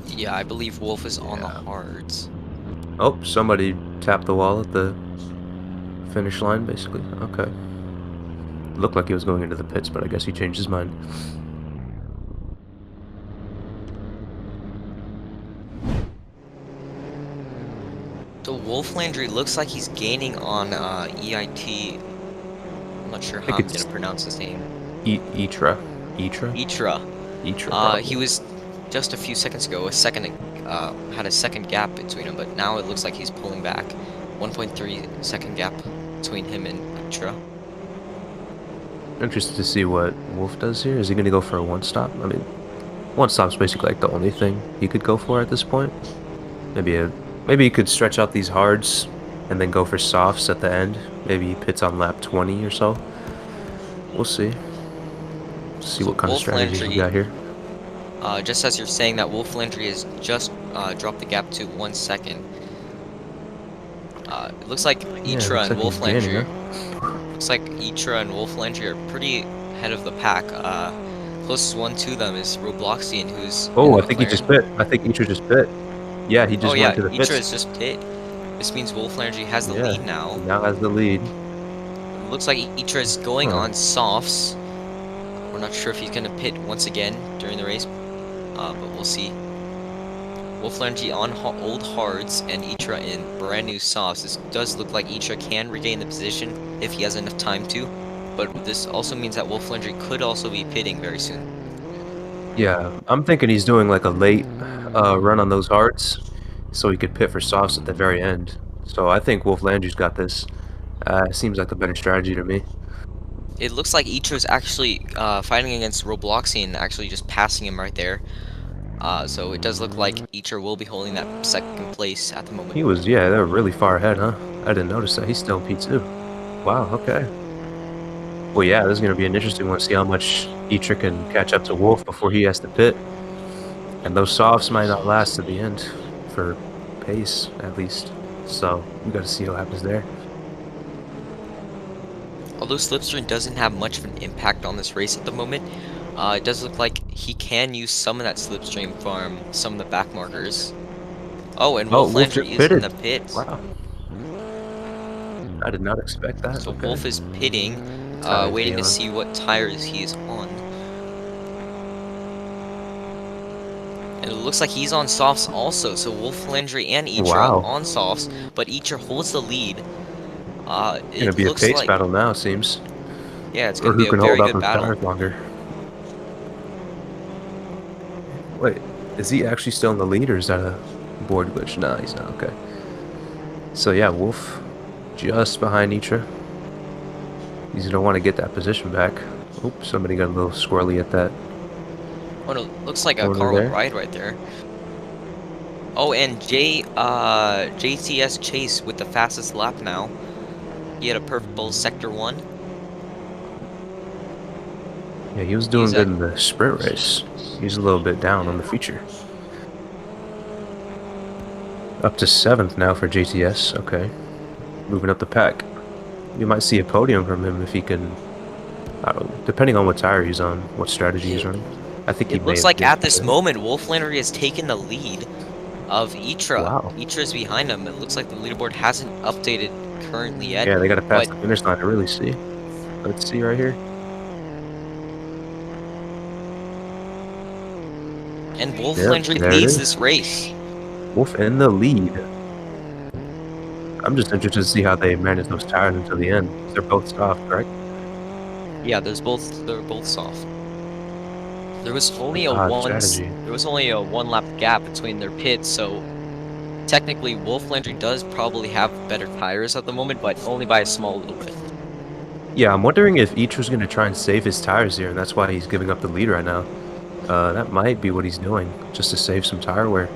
Yeah, I believe Wolf is on the Yeah. hards. Oh, somebody tapped the wall at the finish line, basically. Okay. Looked like he was going into the pits, but I guess he changed his mind. So Wolf Landry looks like he's gaining on EIT. I'm not sure I how think I'm it's gonna pronounce his name. Etra. Etra? Itra. Etra, He probably. was just a few seconds ago had a second gap between them, but now it looks like he's pulling back. 1.3 second gap between him and Itra. Interested to see what Wolf does here. Is he going to go for a one-stop? I mean, one-stop's basically like the only thing he could go for at this point. Maybe he could stretch out these hards and then go for softs at the end. Maybe he pits on lap 20 or so. We'll see. See So what kind of Wolf strategy he Landry, got here. just as you're saying that, Wolf Landry has just dropped the gap to 1 second. It looks like Yeah, Itra looks and like he's Wolf gaining, Landry. huh? Looks like Itra and Wolf Landry are pretty ahead of the pack. Closest one to them is Robloxian, who's in Oh, the I think he just McLaren. pit. I think Etra just pit. Yeah, he Oh just went yeah, to the Itra pits. is just pit. This means Wolf Landry has the Yeah, lead now. he now has the lead. It looks like Itra is going Huh. on softs. We're not sure if he's gonna pit once again during the race, but we'll see. Wolf Landry on old hards and Itra in brand new softs. This does look like Itra can regain the position if he has enough time to, but this also means that Wolf Landry could also be pitting very soon. Yeah, I'm thinking he's doing like a late run on those hards so he could pit for softs at the very end. So I think Wolf Landry's got this. Seems like a better strategy to me. It looks like Ichiro's actually fighting against Robloxian, actually just passing him right there. So it does look like Ichiro will be holding that second place at the moment. Yeah, they were really far ahead, huh? I didn't notice that. He's still in P2. Wow, okay. Well, yeah, this is going to be an interesting one to see how much Etra can catch up to Wolf before he has to pit. And those softs might not last to the end for pace, at least. So we got to see what happens there. Although Slipstream doesn't have much of an impact on this race at the moment, it does look like he can use some of that Slipstream from some of the back markers. Oh, and Oh, Wolf Wolf Landry just is in pitted. the pits. Wow. I did not expect that. So Okay. Wolf is pitting, Tires waiting to on. see what tires he is on. And it looks like he's on softs also, so Wolf Landry and Ichiro Wow. on softs, but Ichiro holds the lead. Gonna It be a looks pace like, battle now, it seems. yeah, it's Or going to who be a can hold very up good those battle. tires longer. Wait, is he actually still in the lead or is that a board glitch? No, he's not. Okay. So yeah, Wolf just behind Nitra. He's gonna want to get that position back. Oops, somebody got a little squirrely at that Oh no, looks like a Corner Carl there. Bride right there. Oh, and JTS Chase with the fastest lap now. He had a purple sector 1. Yeah, he was doing He's good at in the sprint race. He's a little bit down on the feature. Up to 7th now for JTS. Okay. Moving up the pack. You might see a podium from him if he can, I don't know, depending on what tire he's on, what strategy he's running. I think he It may looks have like just at this moment, Wolf Landry has taken the lead of Itra. Wow. Itra's behind him. It looks like the leaderboard hasn't updated currently yet, Yeah, they got to pass but the finish line to really see. Let's see right here. and Wolf Yep, Landry there it leads is. this race. Wolf in the lead. I'm just interested to see how they manage those tires until the end. They're both soft, right? Yeah, they're both soft. There was only Odd strategy. a 1 lap gap between their pits, so technically Wolf Landry does probably have better tires at the moment, but only by a small little bit. Yeah, I'm wondering if Itra's going to try and save his tires here, and that's why he's giving up the lead right now. That might be what he's doing, just to save some tire wear.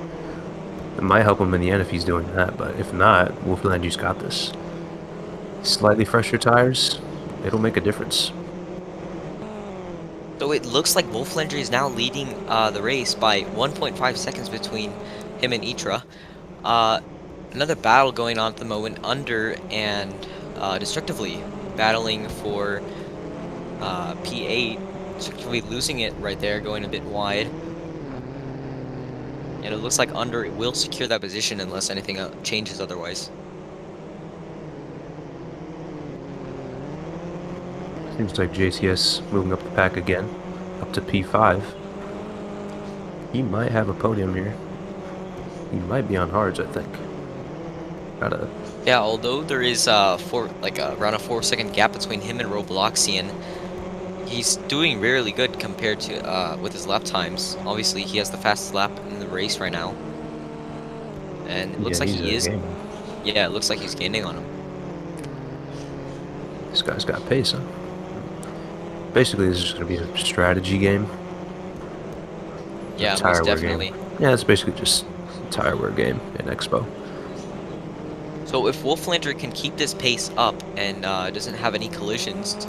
It might help him in the end if he's doing that, but if not, Wolf Landry's got this. Slightly fresher tires, it'll make a difference. So it looks like Wolf Landry is now leading the race by 1.5 seconds between him and Itra. Another battle going on at the moment, Under and Destructively battling for P8. Destructively losing it right there, going a bit wide. And it looks like Under will secure that position unless anything changes otherwise. Seems like JTS moving up the pack again, up to P5. He might have a podium here. He might be on hards, I think. Yeah, although there is around a 4-second gap between him and Robloxian, he's doing really good compared to with his lap times. Obviously, he has the fastest lap in the race right now, and it looks like he is. Yeah, it looks like he's gaining on him. This guy's got pace, huh? Basically, this is going to be a strategy game. Yeah, tire most wear definitely. Game. Yeah, it's basically just a tire wear game in XBOW. So if Wolf Landry can keep this pace up and doesn't have any collisions, it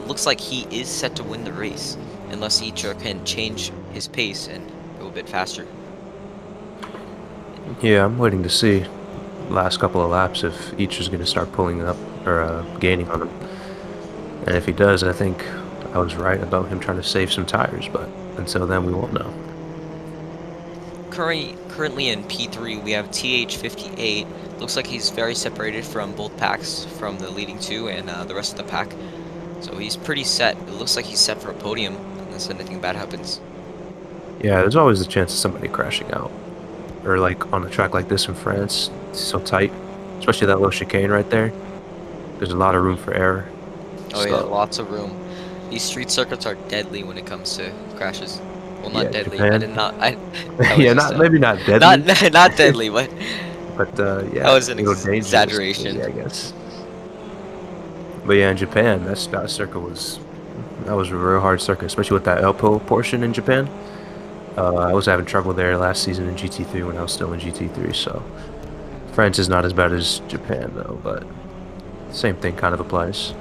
looks like he is set to win the race, unless Itra can change his pace and go a bit faster. Yeah, I'm waiting to see last couple of laps if Itra's going to start pulling up or gaining on him. And if he does, I think I was right about him trying to save some tires, but until then we won't know. Currently in P3 we have TH58. Looks like he's very separated from both packs, from the leading two and the rest of the pack. So he's pretty set. It looks like he's set for a podium unless anything bad happens. Yeah, there's always the chance of somebody crashing out. Or like on a track like this in France, it's so tight, especially that little chicane right there. There's a lot of room for error. Oh yeah, lots of room. These street circuits are deadly when it comes to crashes. Well, not deadly. Japan. I did not. Yeah, maybe not deadly. Not deadly, but yeah, that was an dangerous, exaggeration. I guess. But yeah, in Japan, that circuit was a real hard circuit, especially with that uphill portion in Japan. I was having trouble there last season in GT3 when I was still in GT3. So France is not as bad as Japan though, but same thing kind of applies.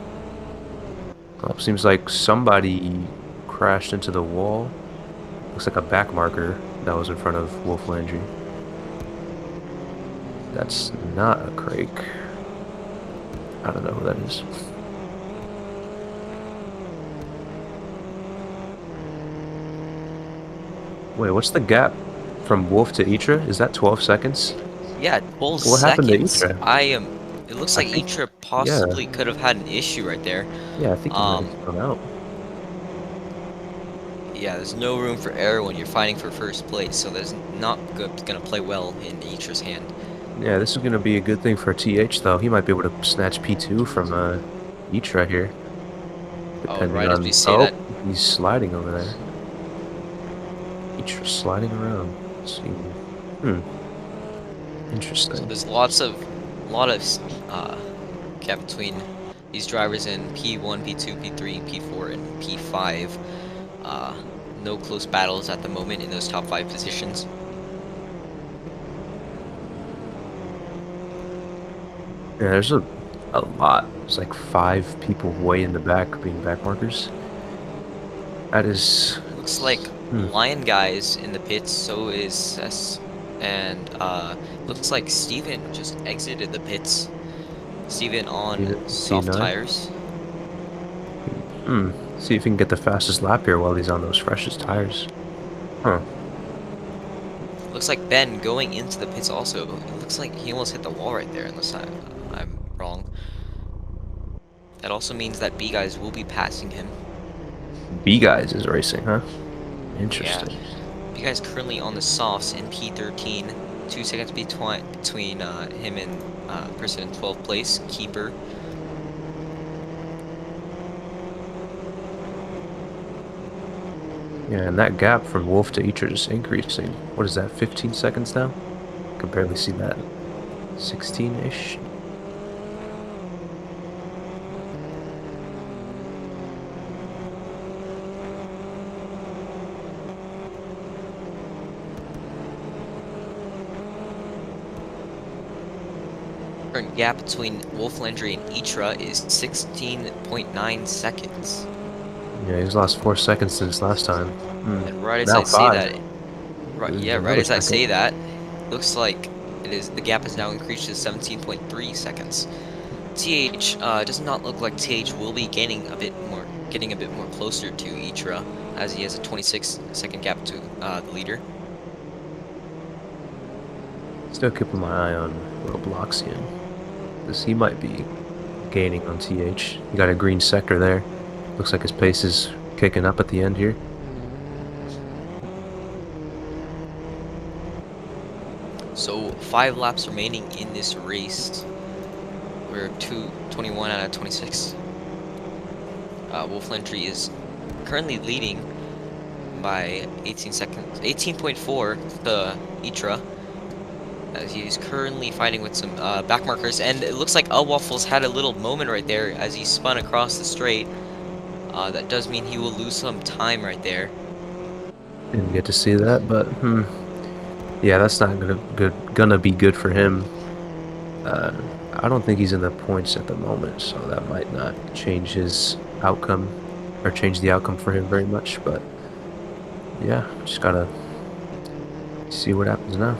Well, seems like somebody crashed into the wall. Looks like a back marker that was in front of Wolf Landry. That's not a Craig. I don't know who that is. Wait, what's the gap from Wolf to Itra? Is that 12 seconds? Yeah, 12 seconds. What happened to Itra? It looks like Itra possibly could have had an issue right there. Yeah, I think he might have gone out. Yeah, there's no room for error when you're fighting for first place, so there's not gonna play well in Itra's hand. Yeah, this is gonna be a good thing for TH though. He might be able to snatch P2 from Itra here. Oh, right as we say that. He's sliding over there. Itra's sliding around. Let's see. Interesting. So there's a lot of gap between these drivers in P1, P2, P3, P4, and P5. no close battles at the moment in those top 5 positions. Yeah, there's a lot. There's like 5 people way in the back being back markers. That is. Looks like Lion Guy's in the pits, so is Cess, and looks like Steven just exited the pits. Steven on soft T9. tires. See if he can get the fastest lap here while he's on those freshest tires. Huh. Looks like Ben going into the pits also. It looks like he almost hit the wall right there, unless I'm wrong. That also means that B guys will be passing him. B guys is racing, huh? Interesting. Yeah. B guys currently on the softs in P13. 2 seconds between him and person in 12th place, Keeper. Yeah, and that gap from Wolf to Eater is increasing. What is that, 15 seconds now? I can barely see that. 16-ish? Current gap between Wolf Landry and Itra is 16.9 seconds. Yeah, he's lost 4 seconds since last time. And right as Now I say 5. that, right as I say that, looks like the gap has now increased to 17.3 seconds. TH does not look like TH will be getting a bit more closer to Itra, as he has a 26-second gap to the leader. Still keeping my eye on Robloxian, because he might be gaining on TH. You got a green sector there. Looks like his pace is kicking up at the end here. So 5 laps remaining in this race. We're 21 out of 26. Wolf Landry is currently leading by 18 seconds, 18.4 to Itra, as he's currently fighting with some back markers. And it looks like Waffles had a little moment right there as he spun across the straight. That does mean he will lose some time right there. Didn't get to see that, but yeah, that's not gonna be good for him. I don't think he's in the points at the moment, so that might not change his outcome or change the outcome for him very much. But yeah, just gotta see what happens now.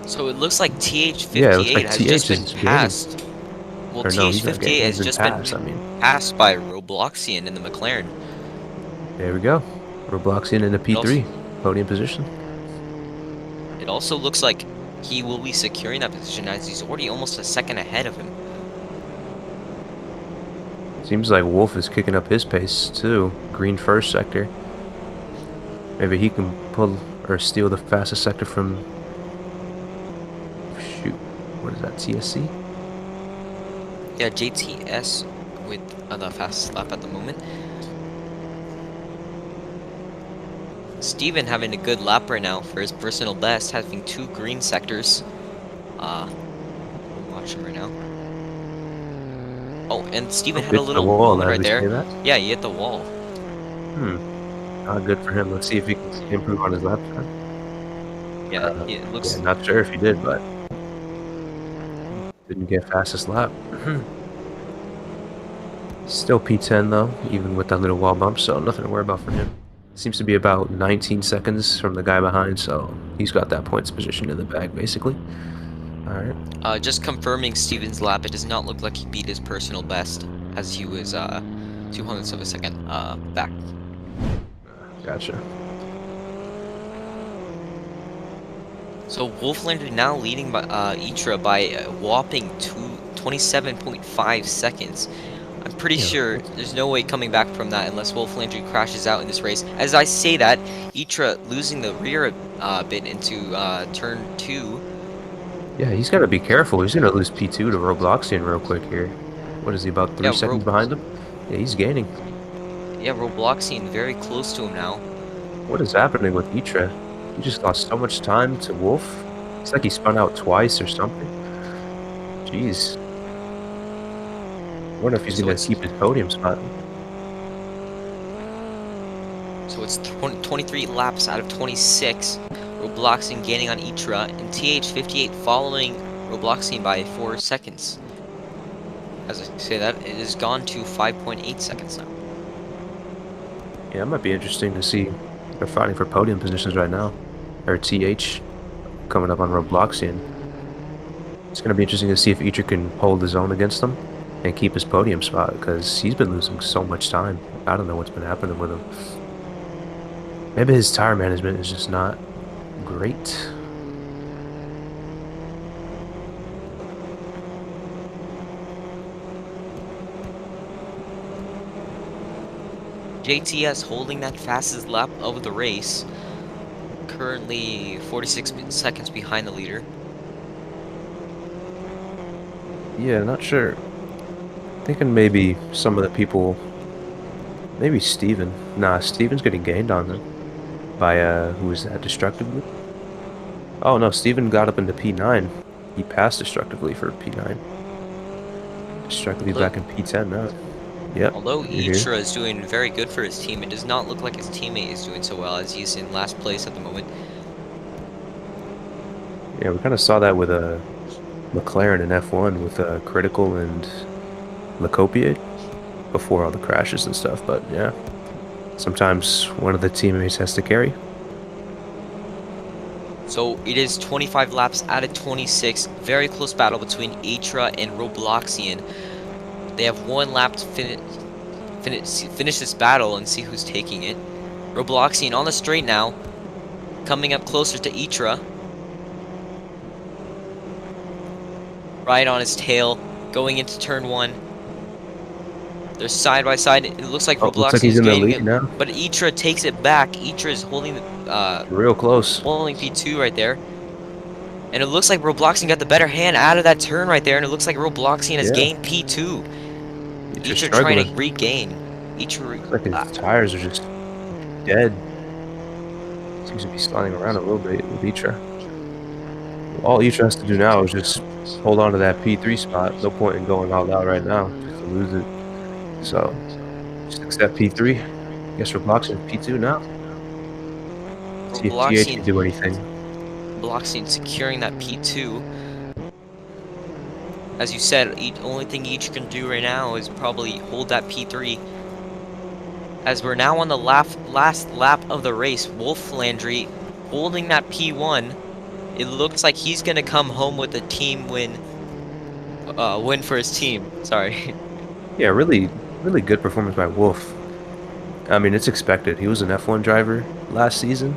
So it looks like TH58 Yeah, it looks like has TH just is been passed. Well, no, he's not TH58 getting. has He's just been been passed. passed by Robloxian in the McLaren. There we go. Robloxian in a P3 podium position. It also looks like he will be securing that position as he's already almost a second ahead of him. Seems like Wolf is kicking up his pace too. Green first sector. Maybe he can pull or steal the fastest sector from. Shoot, what is that? TSC? Yeah, JTS with the fastest lap at the moment. Steven having a good lap right now for his personal best, having 2 green sectors. Watch him right now. Oh, and Steven had a little moment right there. Yeah, he hit the wall. Not good for him. Let's see if he can improve on his lap time. Yeah, it looks. Yeah, not sure if he did, but didn't get fastest lap. Still P10 though, even with that little wall bump, so nothing to worry about for him. Seems to be about 19 seconds from the guy behind, so he's got that points position in the bag, basically. Alright. Just confirming Steven's lap, it does not look like he beat his personal best, as he was 200ths of a second back. Gotcha. So Wolf Landry now leading by Itra by a whopping 27.5 seconds. I'm pretty sure there's no way coming back from that unless Wolf Landry crashes out in this race. As I say that, Itra losing the rear bit into turn 2. Yeah, he's got to be careful. He's going to lose P2 to Robloxian real quick here. What is he, about 3 seconds behind him? Yeah, he's gaining. Yeah, Robloxian very close to him now. What is happening with Itra? He just lost so much time to Wolf. It's like he spun out twice or something. Jeez. I wonder if he's So gonna it's keep his podium spot. So it's 23 laps out of 26. Robloxian gaining on Itra, and TH58 following Robloxian by 4 seconds. As I say that, it has gone to 5.8 seconds now. Yeah, it might be interesting to see. They're fighting for podium positions right now. Or TH coming up on Robloxian. It's going to be interesting to see if Itra can hold his own against them and keep his podium spot, because he's been losing so much time. I don't know what's been happening with him. Maybe his tire management is just not great. JTS holding that fastest lap of the race. Currently 46 seconds behind the leader. Yeah, not sure. Thinking maybe some of the people, maybe Steven. Nah, Steven's getting gained on them by, who is that, Destructively? Oh no, Steven got up into P9. He passed Destructively for P9. Destructively back in P10 now. Yep, Although you're here. Itra is doing very good for his team, it does not look like his teammate is doing so well, as he's in last place at the moment. Yeah, we kind of saw that with McLaren in F1 with Critical and Lecopier before all the crashes and stuff, but yeah. Sometimes one of the teammates has to carry. So it is 25 laps out of 26. Very close battle between Itra and Robloxian. They have 1 lap to finish this battle and see who's taking it. Robloxian on the straight now, coming up closer to Itra. Right on his tail, going into turn 1. They're side by side. It looks like Looks like Robloxian he's is in the gaining lead it, now. but Itra takes it back. Itra is holding the Real close. holding P2 right there. And it looks like Robloxian got the better hand out of that turn right there, and it looks like Robloxian has gained P2. He's Itra trying struggling. to regain. Itra, Looks like his tires are just dead. Seems to be sliding around a little bit with Itra. All Itra has to do now is just hold on to that P3 spot. No point in going all out right now just to lose it. So, just accept P3. Guess Robloxian P2 now. See if TH can do anything. Robloxian securing that P2. As you said, the only thing each can do right now is probably hold that P3. As we're now on the last lap of the race, Wolf Landry holding that P1. It looks like he's gonna come home with a team win for his team. Sorry. Yeah, really good performance by Wolf. I mean, it's expected. He was an F1 driver last season,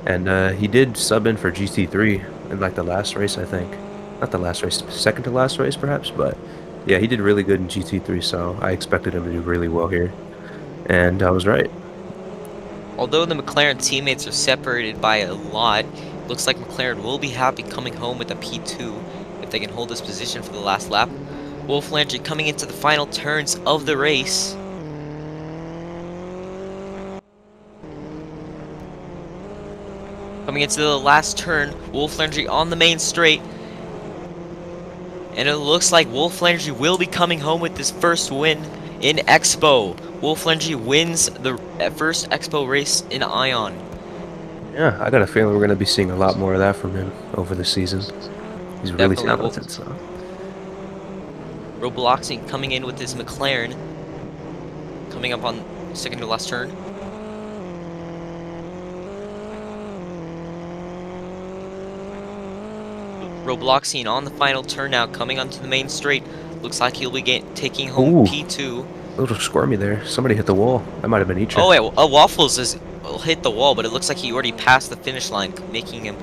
and he did sub in for GT3 in like the last race, I think. Not the last race, second to last race perhaps, but yeah, he did really good in GT3, so I expected him to do really well here. And I was right. Although the McLaren teammates are separated by a lot, looks like McLaren will be happy coming home with a P2 if they can hold this position for the last lap. Wolf Landry coming into the final turns of the race. Coming into the last turn, Wolf Landry on the main straight. And it looks like Wolf Landry will be coming home with this first win in XBOW. Wolf Landry wins the first XBOW race in Ion. Yeah, I got a feeling we're going to be seeing a lot more of that from him over the season. He's really talented, so. Robloxian coming in with his McLaren. Coming up on second to last turn. Robloxian on the final turn now, coming onto the main straight. Looks like he'll be taking home P2. A little squirmy there. Somebody hit the wall. That might have been Itra. Oh, yeah, Waffles will hit the wall, but it looks like he already passed the finish line, making him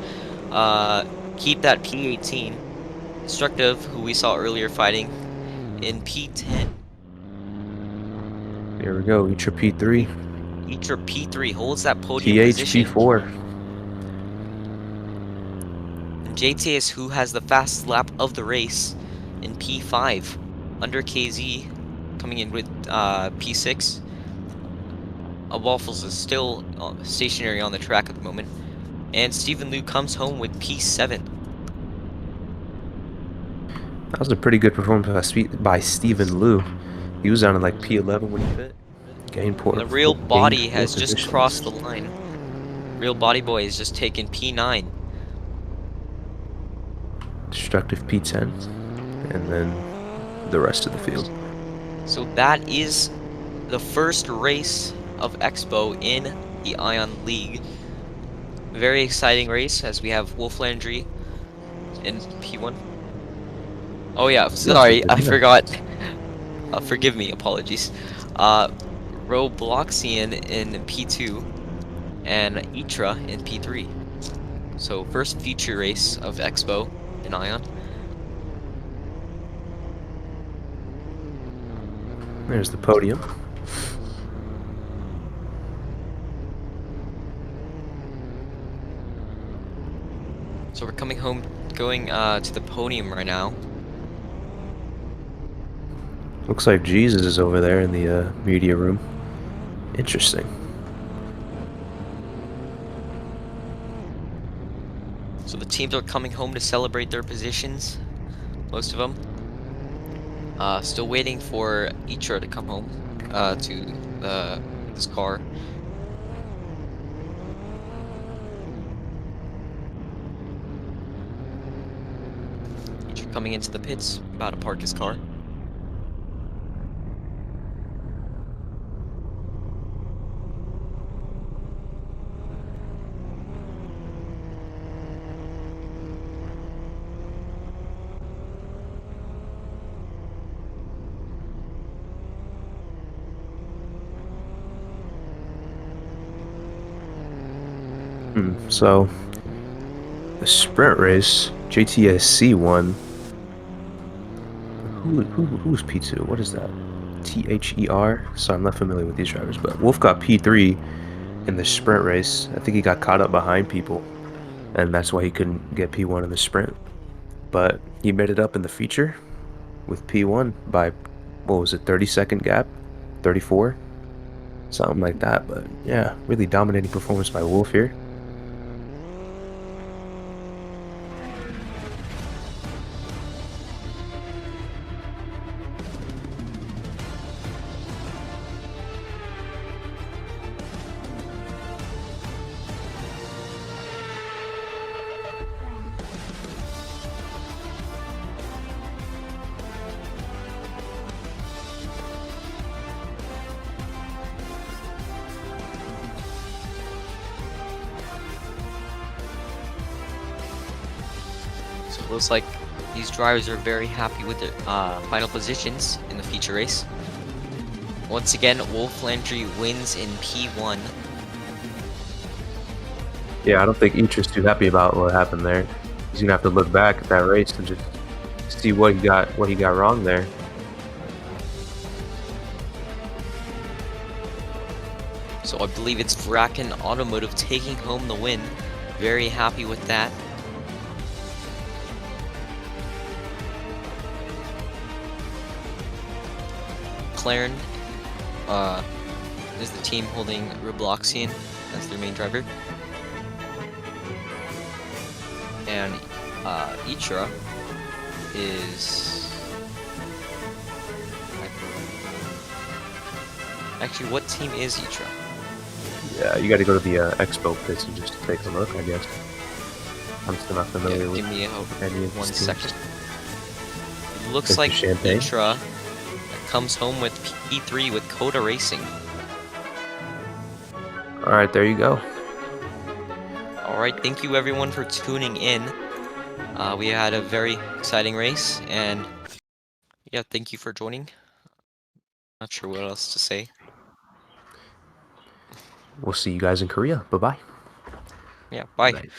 keep that P18. Destructive, who we saw earlier fighting, in P10. There we go, Itra P3. Itra P3 holds that podium TH position. P4. And JTS, who has the fastest lap of the race, in P5. Under KZ, coming in with P6. Waffles is still stationary on the track at the moment. And Stephen Liu comes home with P7. That was a pretty good performance by Stephen Liu. He was down in like P11 when he fit. And the real Gained body four has just crossed positions. the line. Real body boy has just taken P9. Destructive P10. And then the rest of the field. So that is the first race of XBOW in the Ion League. Very exciting race as we have Wolf Landry in P1. Oh yeah, sorry, I forgot. Forgive me, apologies. Robloxian in P2 and Itra in P3. So first feature race of XBOW in Ion. There's the podium. So we're coming home, going to the podium right now. Looks like Jesus is over there in the media room. Interesting. So the teams are coming home to celebrate their positions, most of them. Still waiting for Itra to come home to this car. Itra coming into the pits, about to park his car. So, the sprint race, JTSC won. Who's P2? What is that? THER? So I'm not familiar with these drivers, but Wolf got P3 in the sprint race. I think he got caught up behind people, and that's why he couldn't get P1 in the sprint. But he made it up in the feature with P1 by, what was it, 30-second gap? 34? Something like that. But yeah, really dominating performance by Wolf here. So it looks like these drivers are very happy with their final positions in the feature race. Once again, Wolf Landry wins in P1. Yeah, I don't think Itra's too happy about what happened there. He's gonna have to look back at that race and just see what he got wrong there. So I believe it's Bracken Automotive taking home the win. Very happy with that. McLaren is the team holding Robloxian as their main driver. And Itra is... Actually, what team is Itra? Yeah, you got to go to the expo pits and just take a look, I guess. I'm still not familiar with Give me any of one these second. teams. It looks Take like the champagne. Itra comes home with P3 with Coda Racing. All right, there you go. Alright, thank you everyone for tuning in. We had a very exciting race, and yeah, thank you for joining. Not sure what else to say. We'll see you guys in Korea. Bye-bye. Yeah, bye. Good night.